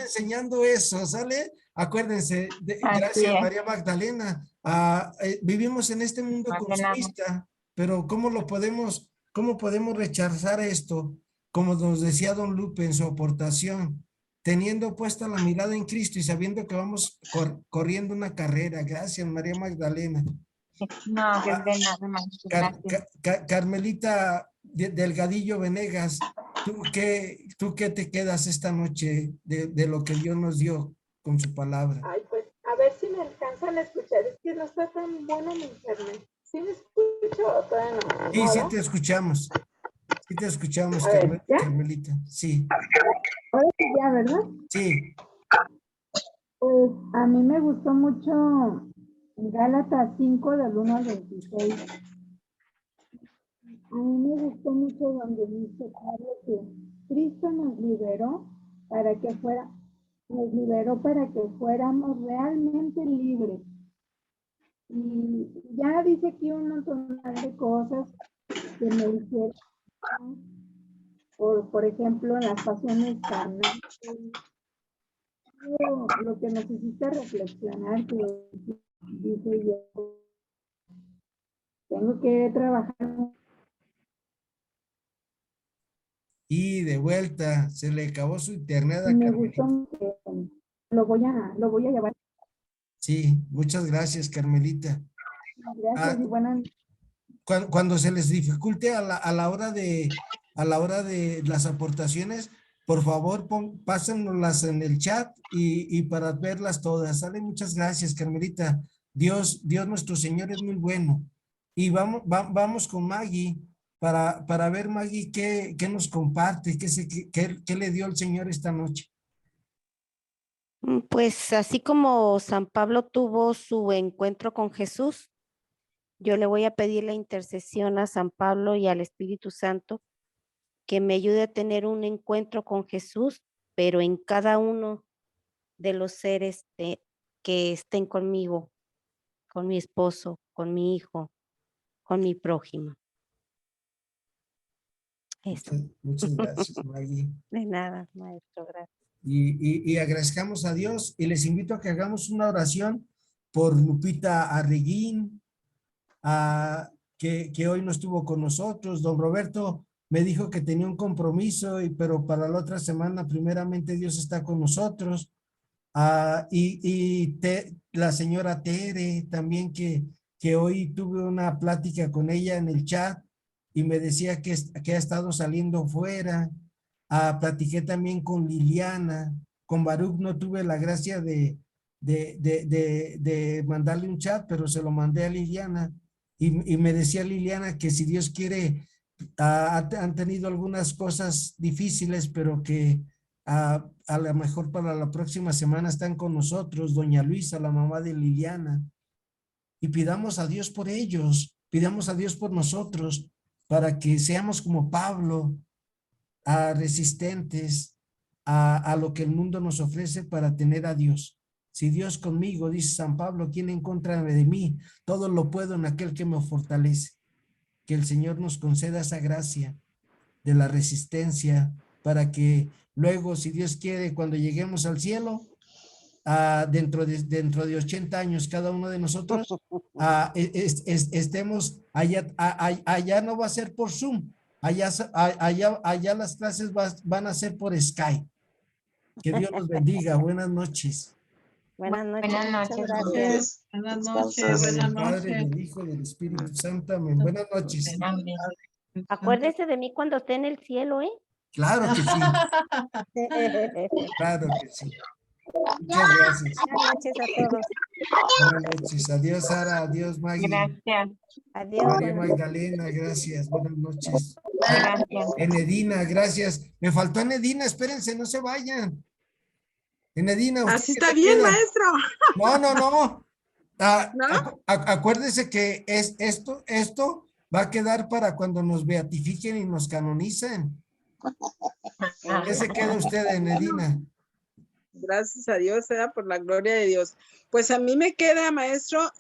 enseñando eso, ¿sale? Acuérdense, Así gracias es, María Magdalena. Vivimos en este mundo más de nada. consumista, pero cómo podemos rechazar esto? Como nos decía don Lupe en su aportación, teniendo puesta la mirada en Cristo y sabiendo que vamos corriendo una carrera. Gracias, María Magdalena. No, que es Ah, de nada, maestro, gracias. Carmelita Delgadillo Venegas, ¿tú qué te quedas esta noche de lo que Dios nos dio con su palabra? Ay, pues a ver si me alcanzan a escuchar. Es que no está tan bueno mi internet. ¿Sí me escucho o todavía no? Sí, ¿No, sí verdad? te escuchamos. Sí te escuchamos, A ver, ¿ya? Carmelita. Sí, Ahora sí ya, ¿verdad? sí. Pues a mí me gustó mucho Gálatas 5 del 1 al 26. A mí me gustó mucho donde dice Pablo que Cristo nos liberó para que fuéramos realmente libres. Y ya dice aquí un montón de cosas que me hicieron, por ejemplo, las pasiones carnales. Lo que nos hiciste reflexionar, que dice yo, tengo que trabajar. Y de vuelta, se le acabó su internet Y a me Carmelita. gustó que lo voy a llevar. Sí, muchas gracias, Carmelita. Gracias Ah, y buenas. cuando se les dificulte a la hora de las aportaciones, por favor, pásenlas en el chat y para verlas todas. ¿Sale? Muchas gracias, Carmelita. Dios nuestro Señor es muy bueno. Y vamos con Maggie para ver, Maggie, qué nos comparte, qué le dio el Señor esta noche. Pues así como San Pablo tuvo su encuentro con Jesús, yo le voy a pedir la intercesión a San Pablo y al Espíritu Santo que me ayude a tener un encuentro con Jesús, pero en cada uno de los seres que estén conmigo, con mi esposo, con mi hijo, con mi prójimo. Eso. Muchas gracias, Maggie. De nada, maestro, gracias. Y agradezcamos a Dios y les invito a que hagamos una oración por Lupita Arreguín, que hoy no estuvo con nosotros. Don Roberto me dijo que tenía un compromiso, pero para la otra semana, primeramente, Dios está con nosotros. La señora Tere también, que hoy tuve una plática con ella en el chat y me decía que ha estado saliendo fuera. Platiqué también con Liliana. Con Baruch no tuve la gracia de mandarle un chat, pero se lo mandé a Liliana. Y me decía Liliana que si Dios quiere, han tenido algunas cosas difíciles, pero que a lo mejor para la próxima semana están con nosotros, doña Luisa, la mamá de Liliana. Y pidamos a Dios por ellos, pidamos a Dios por nosotros, para que seamos como Pablo, resistentes a lo que el mundo nos ofrece para tener a Dios. Si Dios conmigo, dice San Pablo, ¿quién en contra de mí? Todo lo puedo en aquel que me fortalece. Que el Señor nos conceda esa gracia de la resistencia para que luego, si Dios quiere, cuando lleguemos al cielo, dentro de 80 años, cada uno de nosotros estemos allá. Allá no va a ser por Zoom, allá las clases van a ser por Skype. Que Dios los bendiga. Buenas noches. Buenas noches. Buenas Muchas noches. gracias. Buenas Descanses. noches, Del buenas Padre, noches. del Hijo y del Espíritu Santo. Amén. Buenas noches. Amén. Acuérdese de mí cuando esté en el cielo, ¿eh? Claro que sí. Claro que sí. Muchas gracias. Buenas noches a todos. Buenas noches. Adiós, Sara. Adiós, Maggie. Gracias. Adiós. María buenas noches. Magdalena, gracias. Buenas noches. Gracias. Enedina, gracias. Me faltó Enedina, espérense, no se vayan. Enedina, usted Así que está se bien, queda. maestro. No. ¿No? Acuérdese que esto va a quedar para cuando nos beatifiquen y nos canonicen. ¿Qué se queda usted, Enedina? Gracias a Dios, sea por la gloria de Dios. Pues a mí me queda, maestro,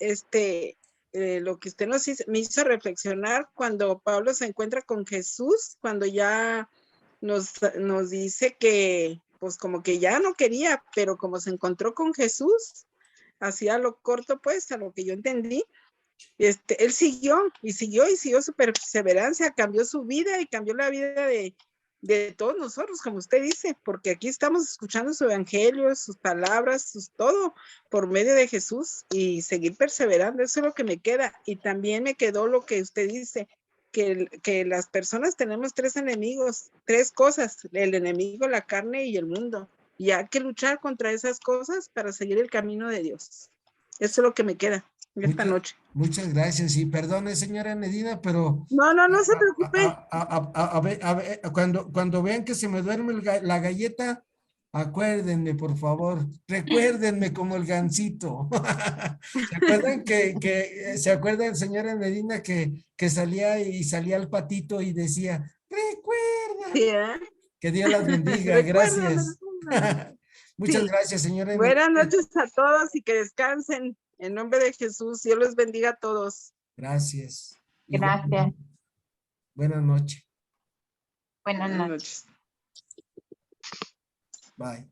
lo que usted me hizo reflexionar cuando Pablo se encuentra con Jesús, cuando ya nos dice que, pues como que ya no quería, pero como se encontró con Jesús, hacía lo corto, pues, a lo que yo entendí, él siguió su perseverancia, cambió su vida y cambió la vida de todos nosotros, como usted dice, porque aquí estamos escuchando su evangelio, sus palabras, todo por medio de Jesús y seguir perseverando, eso es lo que me queda. Y también me quedó lo que usted dice, que las personas tenemos tres enemigos, tres cosas, el enemigo, la carne y el mundo. Y hay que luchar contra esas cosas para seguir el camino de Dios. Eso es lo que me queda esta noche. Muchas gracias y perdone, señora Enedina, pero No se preocupe. a ver, cuando vean que se me duerme la galleta, acuérdenme, por favor, recuérdenme como el gansito. ¿Se acuerdan se acuerdan, señora Enedina, que salía el patito y decía, recuerda? Sí, ¿eh? Que Dios las bendiga, gracias. Muchas Sí. gracias, señora Enedina. Buenas noches a todos y que descansen. En nombre de Jesús, Dios los bendiga a todos. Gracias. Gracias. Buenas noches. Buenas noches. Bye.